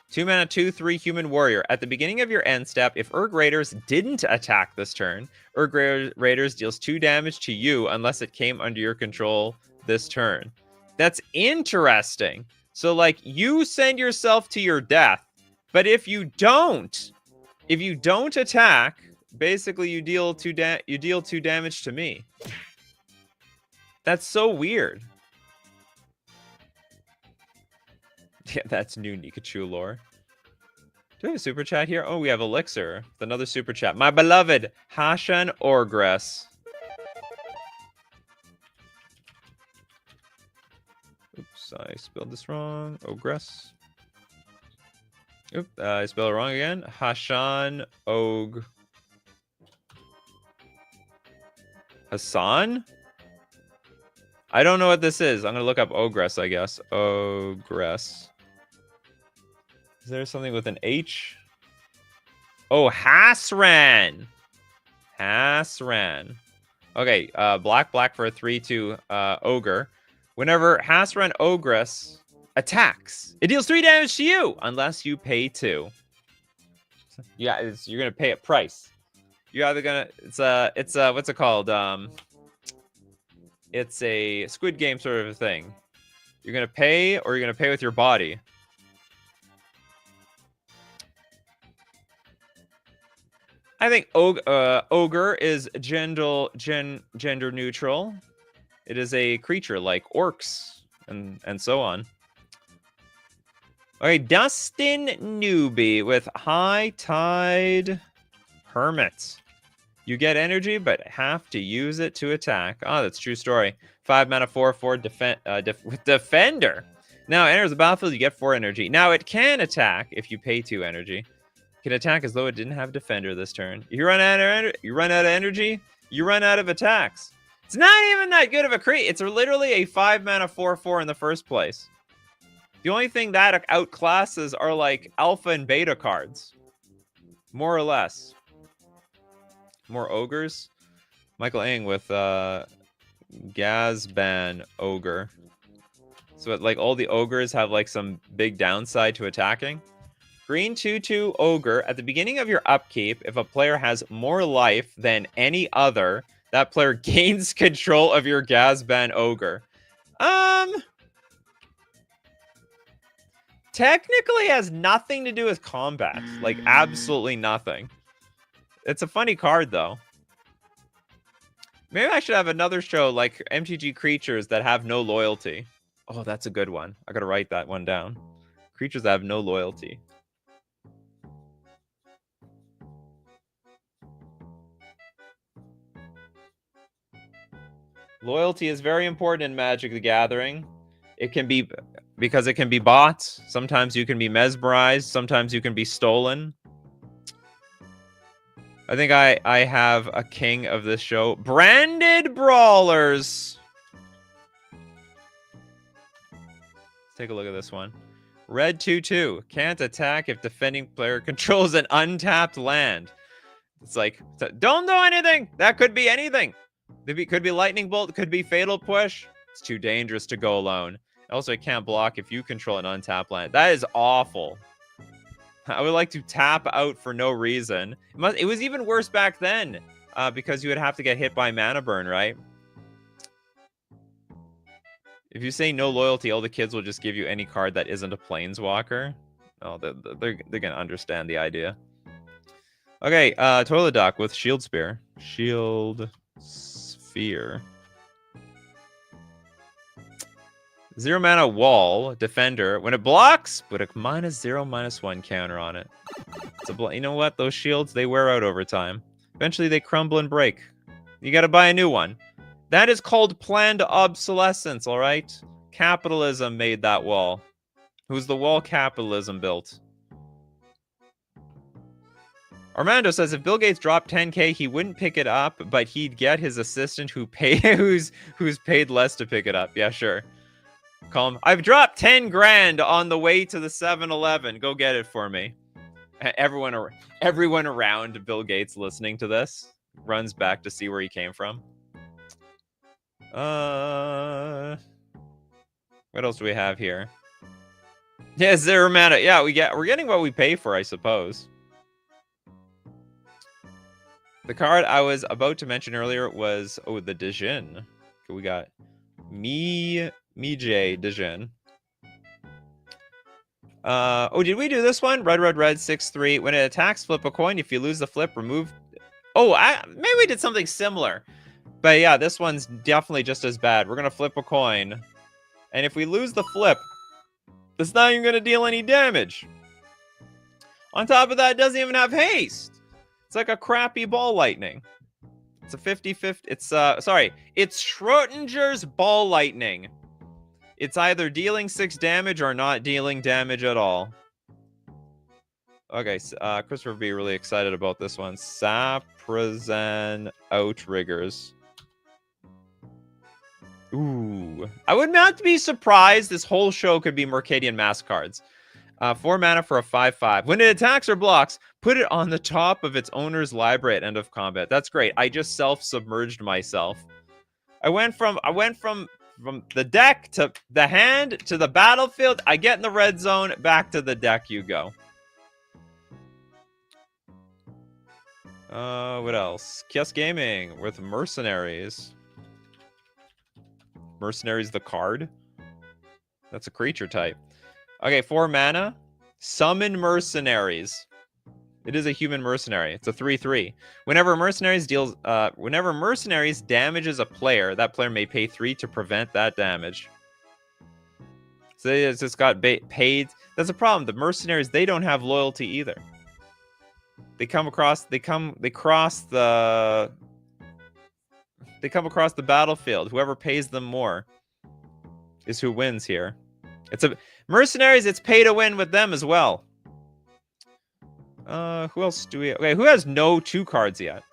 2 mana, 2/3 human warrior. At the beginning of your end step, if Urg Raiders didn't attack this turn, Urg Raiders deals 2 damage to you unless it came under your control this turn. That's interesting. So, like, you send yourself to your death, but if you don't attack, basically you deal 2 damage to me. That's so weird. Yeah, that's new Nikachu lore. Do we have a super chat here? Oh, we have Elixir with another super chat. My beloved Hashan Orgress. Oops, I spelled this wrong. Ogress. Oops, I spelled it wrong again. Hashan Og. Hassan? I don't know what this is. I'm going to look up Ogress, I guess. Ogress. Is there something with an H? Oh, Hasran. Hasran. Okay, black for a 3/2 ogre. Whenever Hasran Ogress attacks, it deals 3 damage to you unless you pay 2. Yeah, you're gonna pay a price. You're either gonna it's what's it called? It's a Squid Game sort of a thing. You're gonna pay, or you're gonna pay with your body. I think ogre is gender neutral. It is a creature like orcs and so on. Okay, Dustin Newbie with High Tide Hermit. You get energy, but have to use it to attack. Oh, that's a true story. 5 mana, 4/4 with Defender. Now it enters the battlefield, you get 4 energy. Now it can attack if you pay 2 energy. It can attack as though it didn't have Defender this turn. If you run out of energy, you run out of attacks. It's not even that good of a creature. It's literally a 5 mana 4/4 in the first place. The only thing that outclasses are like alpha and beta cards. More or less. More ogres. Michael Ing with Gazban Ogre. So like all the ogres have like some big downside to attacking. Green 2/2 Ogre. At the beginning of your upkeep, if a player has more life than any other, that player gains control of your Gazban Ogre. Technically has nothing to do with combat. Like absolutely nothing. It's a funny card though. Maybe I should have another show like MTG creatures that have no loyalty. Oh, that's a good one. I gotta write that one down. Creatures that have no loyalty. Loyalty is very important in Magic the Gathering. It can be because it can be bought. Sometimes you can be mesmerized. Sometimes you can be stolen. I think I have a king of this show. Branded Brawlers. Let's take a look at this one. Red 2/2. Can't attack if defending player controls an untapped land. It's like, don't do anything. That could be anything. Could be Lightning Bolt. Could be Fatal Push. It's too dangerous to go alone. Also, it can't block if you control an untapped land. That is awful. I would like to tap out for no reason. It was even worse back then because you would have to get hit by mana burn, right? If you say no loyalty, all the kids will just give you any card that isn't a planeswalker. Oh, they're going to understand the idea. Okay, Toilet Dock with Shield Spear. Shield Sphere. 0 mana wall, defender. When it blocks, put a -0/-1 counter on it. You know what? Those shields, they wear out over time. Eventually, they crumble and break. You gotta buy a new one. That is called planned obsolescence, all right? Capitalism made that wall. Who's the wall capitalism built? Armando says if Bill Gates dropped 10K, he wouldn't pick it up, but he'd get his assistant who's paid less to pick it up. Yeah, sure. Call him. I've dropped 10 grand on the way to the 7-Eleven. Go get it for me. Everyone around Bill Gates listening to this runs back to see where he came from. What else do we have here? Yeah, 0 mana. Yeah, we're getting what we pay for, I suppose. The card I was about to mention earlier was the Dijin. We got Mijay Dijin. Did we do this one? Red 6/3. When it attacks, flip a coin. If you lose the flip, remove. Maybe we did something similar. But yeah, this one's definitely just as bad. We're gonna flip a coin, and if we lose the flip, it's not even gonna deal any damage. On top of that, it doesn't even have haste. It's like a crappy ball lightning. It's a 50-50. It's Schrodinger's ball lightning. It's either dealing 6 damage or not dealing damage at all. Okay, Christopher would be really excited about this one. Saprazen Outriggers. Ooh. I would not be surprised this whole show could be Mercadian Mask cards. 4 mana for a 5/5. When it attacks or blocks, put it on the top of its owner's library at end of combat. That's great. I just self-submerged myself. I went from the deck to the hand to the battlefield. I get in the red zone. Back to the deck you go. What else? Kiosk Gaming with Mercenaries. Mercenaries the card? That's a creature type. Okay, 4 mana. Summon Mercenaries. It is a human mercenary. It's a 3/3. Whenever Mercenaries damages a player, that player may pay 3 to prevent that damage. So it's just got paid. That's a problem. The Mercenaries, they don't have loyalty either. They come across the battlefield. Whoever pays them more is who wins here. Mercenaries, it's pay to win with them as well. Who else do we... Okay, who has no 2 cards yet?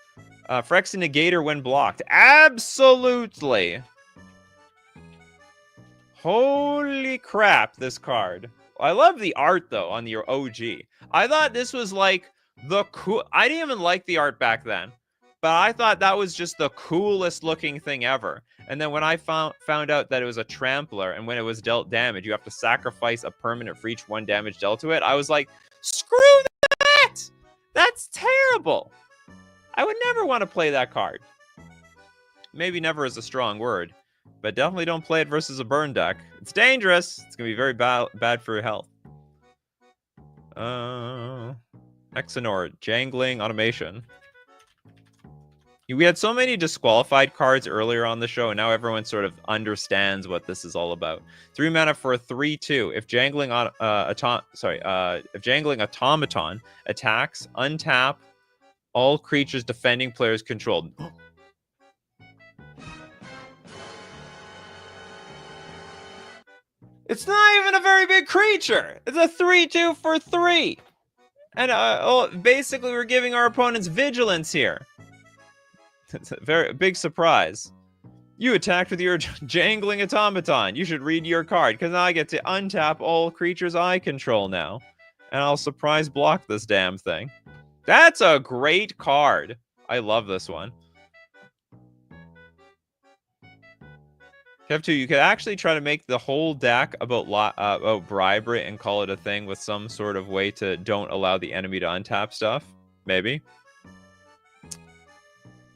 Phyrexian Negator when blocked. Absolutely! Holy crap, this card. I love the art, though, on your OG. I thought this was, like, the cool... I didn't even like the art back then. But I thought that was just the coolest looking thing ever. And then when I found out that it was a trampler, and when it was dealt damage, you have to sacrifice a permanent for each 1 damage dealt to it, I was like, screw that! That's terrible! I would never want to play that card. Maybe never is a strong word, but definitely don't play it versus a burn deck. It's dangerous. It's going to be very bad for your health. Exonor, Jangling Automation. We had so many disqualified cards earlier on the show, and now everyone sort of understands what this is all about. 3 mana for a 3/2. If Jangling Automaton attacks, untap all creatures defending players controlled. It's not even a very big creature. It's a 3/2 for 3. And basically, we're giving our opponents vigilance here. It's a very big surprise. You attacked with your jangling automaton. You should read your card, because now I get to untap all creatures I control now. And I'll surprise block this damn thing. That's a great card. I love this one. Kev 2, you could actually try to make the whole deck about bribery and call it a thing with some sort of way to don't allow the enemy to untap stuff. Maybe.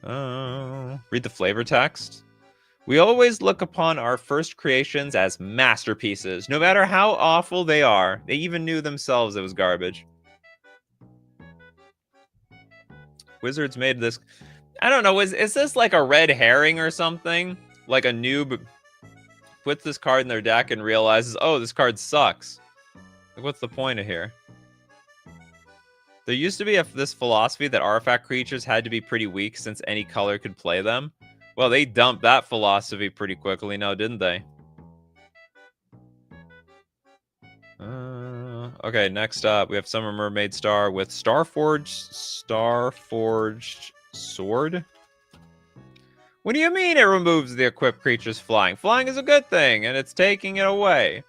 Read the flavor text. We always look upon our first creations as masterpieces, no matter how awful they are. They even knew themselves it was garbage. Wizards made this... I don't know, is this like a red herring or something? Like a noob puts this card in their deck and realizes, oh, this card sucks. Like, what's the point of here? There used to be this philosophy that artifact creatures had to be pretty weak since any color could play them. Well, they dumped that philosophy pretty quickly now, didn't they? Okay, next up, we have Summer Mermaid Star with Starforged Sword. What do you mean it removes the equipped creature's flying? Flying is a good thing, and it's taking it away.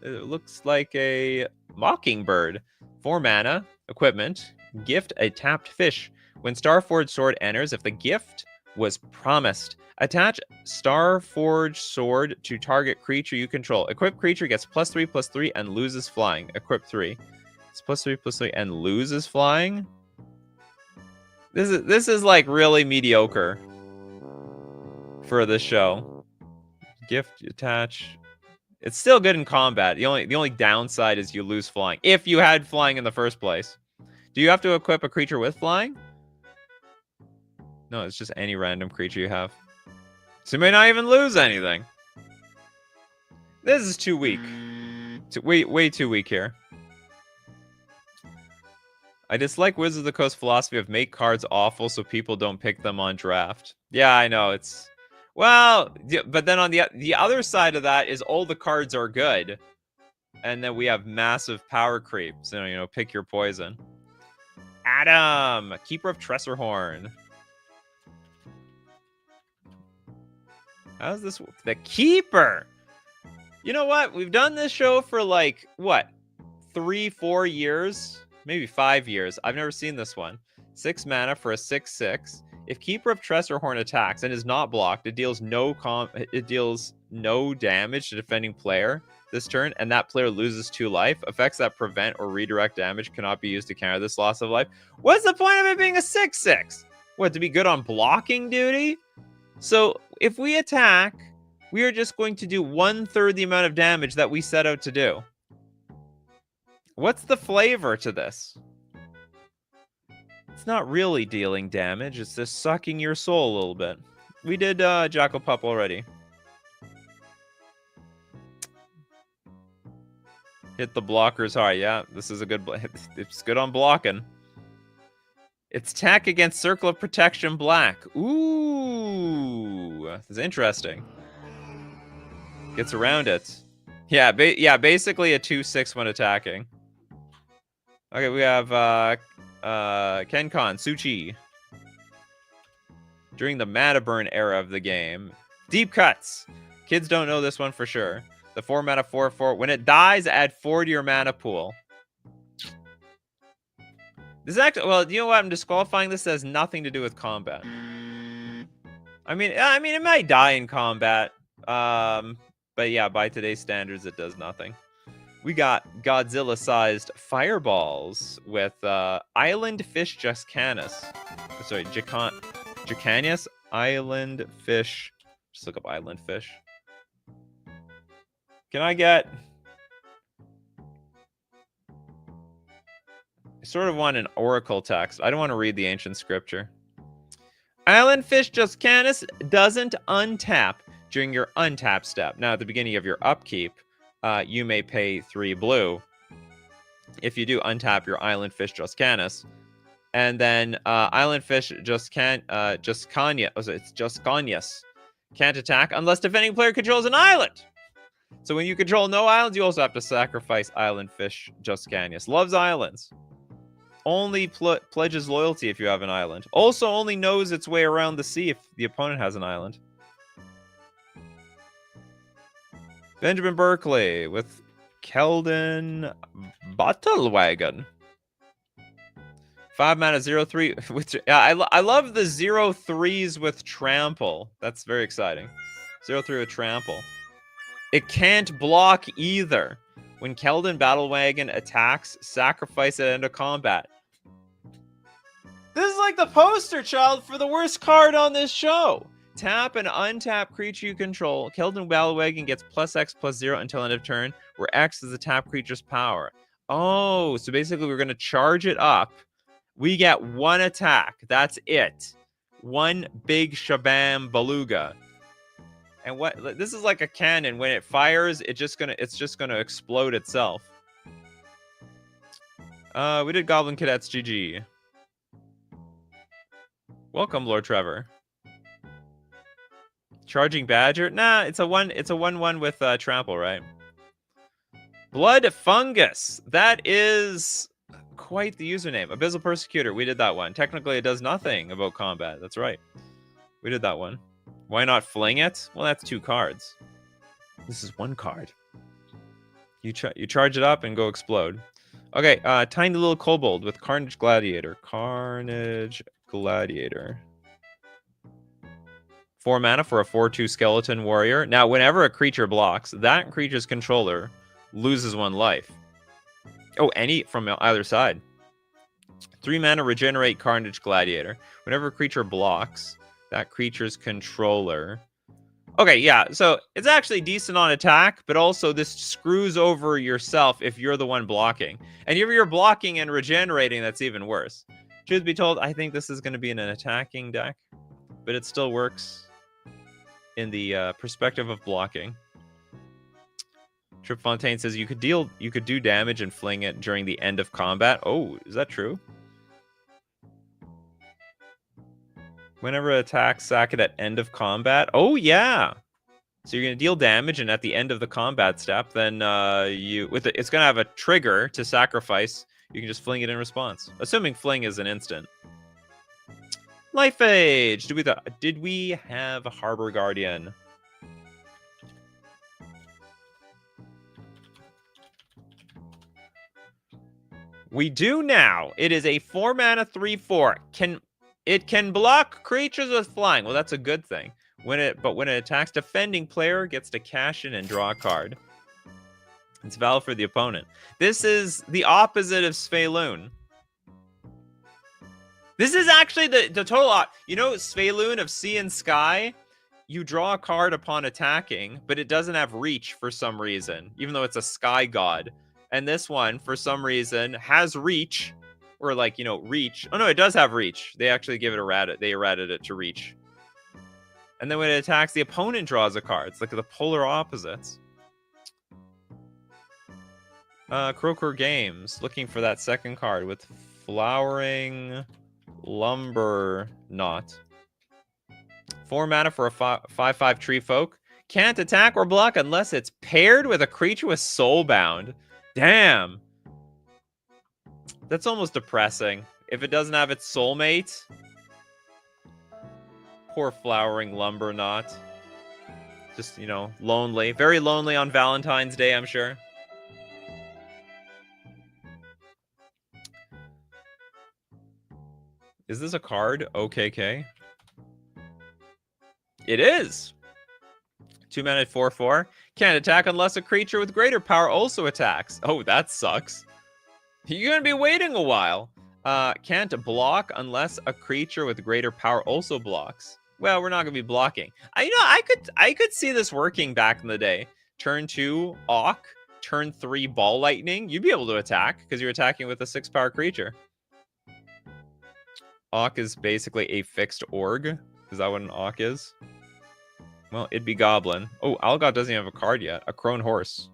It looks like a Mockingbird. 4 mana, equipment, gift a tapped fish. When Starforged Sword enters, if the gift was promised, attach Starforged Sword to target creature you control. Equipped creature gets +3/+3 and loses flying. Equip 3. It's +3/+3 and loses flying? This is like really mediocre for this show. Gift attach. It's still good in combat. The only downside is you lose flying. If you had flying in the first place. Do you have to equip a creature with flying? No, it's just any random creature you have. So you may not even lose anything. This is too weak. Way too weak here. I dislike Wizards of the Coast philosophy of make cards awful so people don't pick them on draft. Yeah, I know, it's... Well, but then on the other side of that is all the cards are good. And then we have massive power creep. So, you know, pick your poison. Adam! Keeper of Tressorhorn. How's this? The Keeper! You know what? We've done this show for like, what? 3-4 years? Maybe 5 years. I've never seen this one. 6 mana for a 6/6. If Keeper of Tressorhorn attacks and is not blocked, it deals no damage to defending player this turn, and that player loses 2 life. Effects that prevent or redirect damage cannot be used to counter this loss of life. What's the point of it being a 6/6? What, to be good on blocking duty? So if we attack, we are just going to do 1/3 the amount of damage that we set out to do. What's the flavor to this? It's not really dealing damage. It's just sucking your soul a little bit. We did Jackal Pup already. Hit the blockers hard. Yeah, this is a good... It's good on blocking. It's attack against Circle of Protection Black. Ooh, this is interesting. Gets around it. Yeah, basically a 2/6 when attacking. Okay, we have Kenkon, Suchi. During the mana burn era of the game. Deep Cuts. Kids don't know this one for sure. The 4 mana 4/4. When it dies, add 4 to your mana pool. This is actually, well, you know what? I'm disqualifying this. Has nothing to do with combat. I mean, it might die in combat. But yeah, by today's standards, it does nothing. We got Godzilla-sized fireballs with Island Fish Juscanus. Sorry, Jacanius Island Fish. Just look up Island Fish. Can I get... I sort of want an oracle text. I don't want to read the ancient scripture. Island Fish Juscanus doesn't untap during your untap step. Now, at the beginning of your upkeep, you may pay 3 blue if you do untap your Island Fish Juscanus. And then Island Fish Juscanius can't attack unless defending player controls an island. So when you control no islands, you also have to sacrifice Island Fish Juscanius. Loves islands. Only pledges loyalty if you have an island. Also only knows its way around the sea if the opponent has an island. Benjamin Berkeley with Keldon Battlewagon. 5 mana 0/3. I love the 0/3s with trample. That's very exciting. 0/3 with trample. It can't block either. When Keldon Battlewagon attacks, sacrifice at end of combat. This is like the poster child for the worst card on this show. Tap an untap creature you control. Keldon Battlewagon gets +X/+0 until end of turn, where X is the tap creature's power. Oh, so basically we're going to charge it up. We get one attack. That's it. One big shabam beluga. And what this is like a cannon. When it fires, it's just gonna explode itself. We did Goblin Cadets GG. Welcome, Lord Trevor. Charging Badger? Nah, it's a 1/1 with trample, right? Blood Fungus. That is quite the username. Abyssal Persecutor. We did that one. Technically, it does nothing about combat. That's right. We did that one. Why not fling it? Well, that's 2 cards. This is 1 card. You charge it up and go explode. Okay, Tiny Little Kobold with Carnage Gladiator. Carnage Gladiator. 4 mana for a 4/2 Skeleton Warrior. Now, whenever a creature blocks, that creature's controller loses 1 life. Oh, any from either side. 3 mana Regenerate Carnage Gladiator. Whenever a creature blocks, that creature's controller. Okay, yeah, so it's actually decent on attack, but also this screws over yourself if you're the one blocking. And if you're blocking and regenerating, that's even worse. Truth be told, I think this is going to be in an attacking deck, but it still works in the perspective of blocking. Trip Fontaine says you could do damage and fling it during the end of combat. Oh, is that true? Whenever it attacks, sack it at end of combat. Oh, yeah. So you're going to deal damage, and at the end of the combat step, then it's going to have a trigger to sacrifice. You can just fling it in response. Assuming fling is an instant. Life Age. Did we have a Harbor Guardian? We do now. It is a 4 mana 3/4. It can block creatures with flying. Well, that's a good thing. When it attacks, defending player gets to cash in and draw a card. It's valid for the opponent. This is the opposite of Svaelun. This is actually the total you know, Svaelun of Sea and Sky, you draw a card upon attacking, but it doesn't have reach for some reason, even though it's a sky god. And this one, for some reason, has reach. Or like, you know, reach. Oh no, it does have reach. They actually give it they errated it to reach. And then when it attacks, the opponent draws a card. It's like the polar opposites. Croker Games, looking for that second card with Flowering Lumber Knot. 4 mana for a 5/5 Tree Folk. Can't attack or block unless it's paired with a creature with Soulbound. Damn. That's almost depressing. If it doesn't have its soulmate. Poor Flowering Lumber Knot. Just, you know, lonely. Very lonely on Valentine's Day, I'm sure. Is this a card? OKK. It is. 2 mana 4/4. Can't attack unless a creature with greater power also attacks. Oh, that sucks. You're going to be waiting a while. Can't block unless a creature with greater power also blocks. Well, we're not going to be blocking. I could see this working back in the day. Turn 2, Awk. Turn 3, Ball Lightning. You'd be able to attack because you're attacking with a 6-power creature. Awk is basically a fixed org. Is that what an Awk is? Well, it'd be Goblin. Oh, Algot doesn't even have a card yet. A Crone Horse.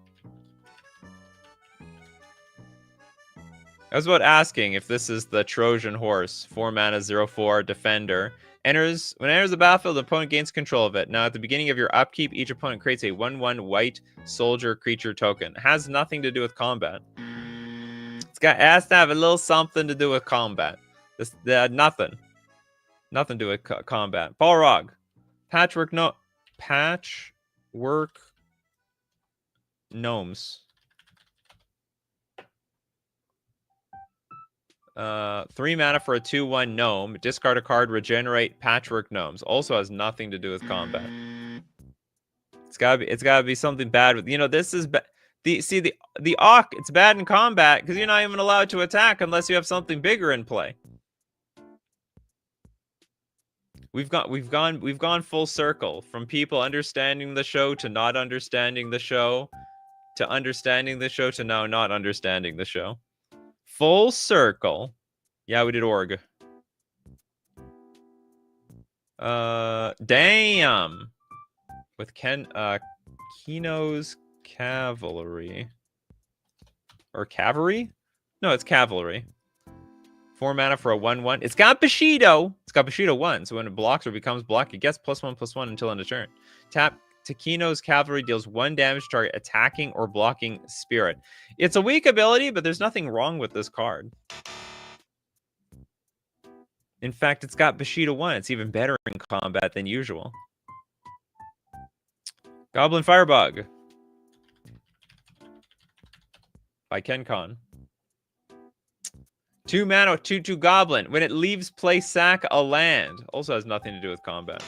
I was about asking if this is the Trojan Horse. 4 mana, 0/4, Defender. When it enters the battlefield, the opponent gains control of it. Now, at the beginning of your upkeep, each opponent creates a 1/1 white soldier creature token. It has nothing to do with combat. It has to have a little something to do with combat. Nothing. Nothing to do with combat. Balrog. Patchwork gnomes. 3 mana for a 2/1 gnome. Discard a card, regenerate patchwork gnomes. Also has nothing to do with combat. It's gotta be something bad with, you know, this is the Auk, it's bad in combat because you're not even allowed to attack unless you have something bigger in play. We've gone full circle from people understanding the show to not understanding the show to understanding the show to now not understanding the show. Full circle. Yeah, we did org. Damn. With Kino's Cavalry. Or Cavalry? No, it's Cavalry. 4 mana for a 1/1. It's got Bushido. It's got Bushido 1. So when it blocks or becomes blocked, it gets +1/+1 until end of turn. Tap Takino's Cavalry deals 1 damage to target attacking or blocking spirit. It's a weak ability, but there's nothing wrong with this card. In fact, it's got Bushido 1. It's even better in combat than usual. Goblin Firebug. By Kencon. 2 mana, 2/2 Goblin. When it leaves play, sack a land. Also has nothing to do with combat.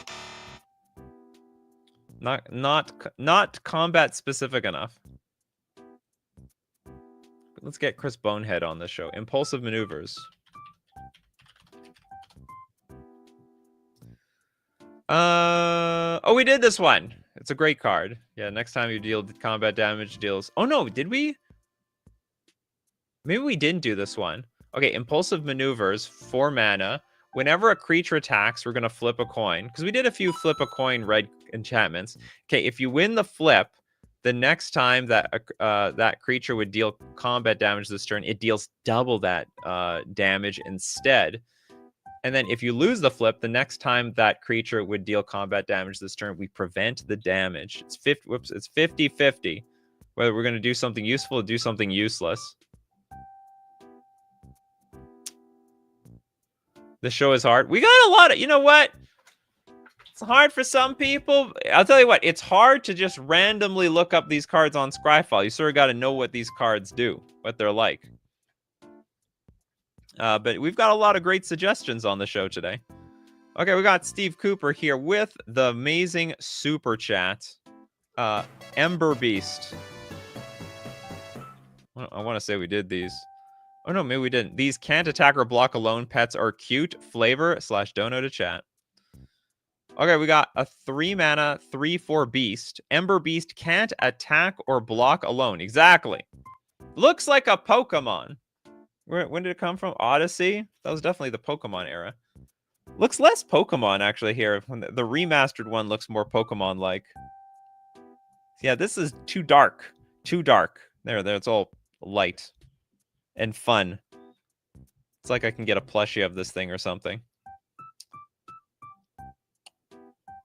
Not combat specific enough. Let's get Chris Bonehead on this show. Impulsive Maneuvers. Oh, we did this one. It's a great card. Yeah, next time you deal combat damage, deals... Oh, no, did we? Maybe we didn't do this one. Okay, Impulsive Maneuvers, 4 mana. Whenever a creature attacks, we're going to flip a coin. Because we did a few flip a coin red enchantments. Okay, if you win the flip, the next time that that creature would deal combat damage this turn, it deals double that damage instead. And then if you lose the flip, the next time that creature would deal combat damage this turn, we prevent the damage. It's 50-50. Whether we're going to do something useful or do something useless. The show is hard. We got a lot of, you know what? It's hard for some people. I'll tell you what, it's hard to just randomly look up these cards on Scryfall. You sort of got to know what these cards do, what they're like. But we've got a lot of great suggestions on the show today. Okay, we got Steve Cooper here with the amazing super chat. Ember Beast. I want to say we did these. Oh, no, maybe we didn't. These can't attack or block alone pets are cute. Flavor / dono to chat. Okay, we got a 3 mana, 3/4 beast. Ember Beast can't attack or block alone. Exactly. Looks like a Pokemon. When did it come from? Odyssey? That was definitely the Pokemon era. Looks less Pokemon, actually, here. When the remastered one looks more Pokemon-like. Yeah, this is too dark. Too dark. There, it's all light and fun. It's like I can get a plushie of this thing or something.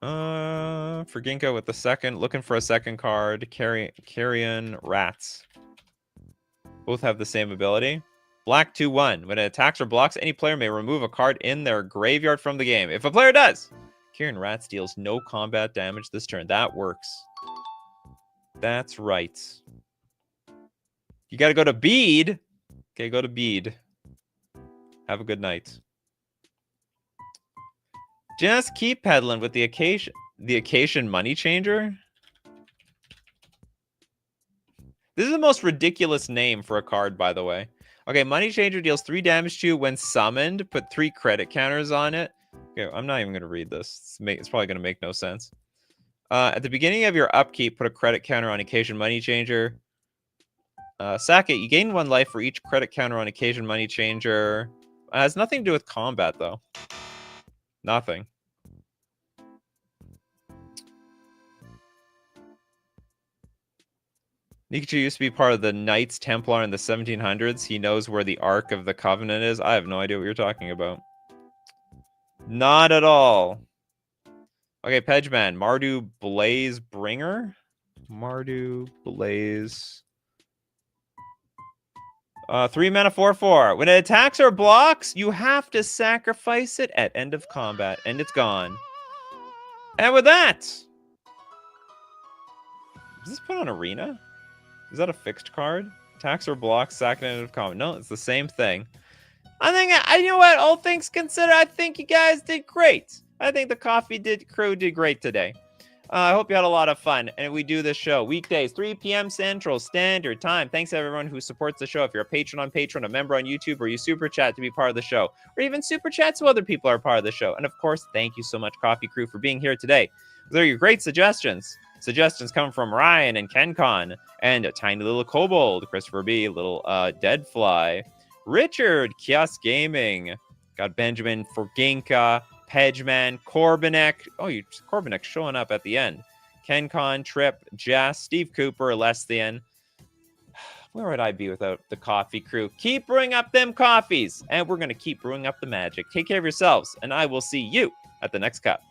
For Ginkgo with the second, looking for a second card. Carrion Rats. Both have the same ability. Black 2/1. When it attacks or blocks, any player may remove a card in their graveyard from the game. If a player does, Carrion Rats deals no combat damage this turn. That works. That's right. You got to go to Bead. Okay, go to Bead. Have a good night. Just keep peddling with the occasion money changer. This is the most ridiculous name for a card, by the way. Okay, Money Changer deals 3 damage to you when summoned. Put 3 credit counters on it. Okay, I'm not even going to read this. It's probably going to make no sense. At the beginning of your upkeep, put a credit counter on Occasion Money Changer. Sack it. You gain 1 life for each credit counter on Occasion Money Changer. It has nothing to do with combat, though. Nothing. Nikachu used to be part of the Knights Templar in the 1700s. He knows where the Ark of the Covenant is. I have no idea what you're talking about. Not at all. Okay, Pedgeman. Mardu Blaze Bringer? Mardu Blaze... 3 mana, 4/4. When it attacks or blocks, you have to sacrifice it at end of combat, and it's gone. And with that, does this put on Arena? Is that a fixed card? Attacks or blocks, sack at end of combat. No, it's the same thing. I think, you know what, all things considered, I think you guys did great. I think the crew did great today. I hope you had a lot of fun, and we do this show weekdays, 3 p.m. Central Standard Time. Thanks to everyone who supports the show. If you're a patron on Patreon, a member on YouTube, or you super chat to be part of the show, or even super chat so other people are part of the show. And of course, thank you so much, Coffee Crew, for being here today. Those are your great suggestions. Suggestions come from Ryan and KenCon, and a tiny little kobold, Christopher B, little Deadfly, Richard, Kiosk Gaming, got Benjamin Forginka, Pedgeman, Corbinek. Oh, Corbinek showing up at the end. KenCon, Trip, Jess, Steve Cooper, Lestian. Where would I be without the Coffee Crew? Keep brewing up them coffees, and we're going to keep brewing up the magic. Take care of yourselves, and I will see you at the next cup.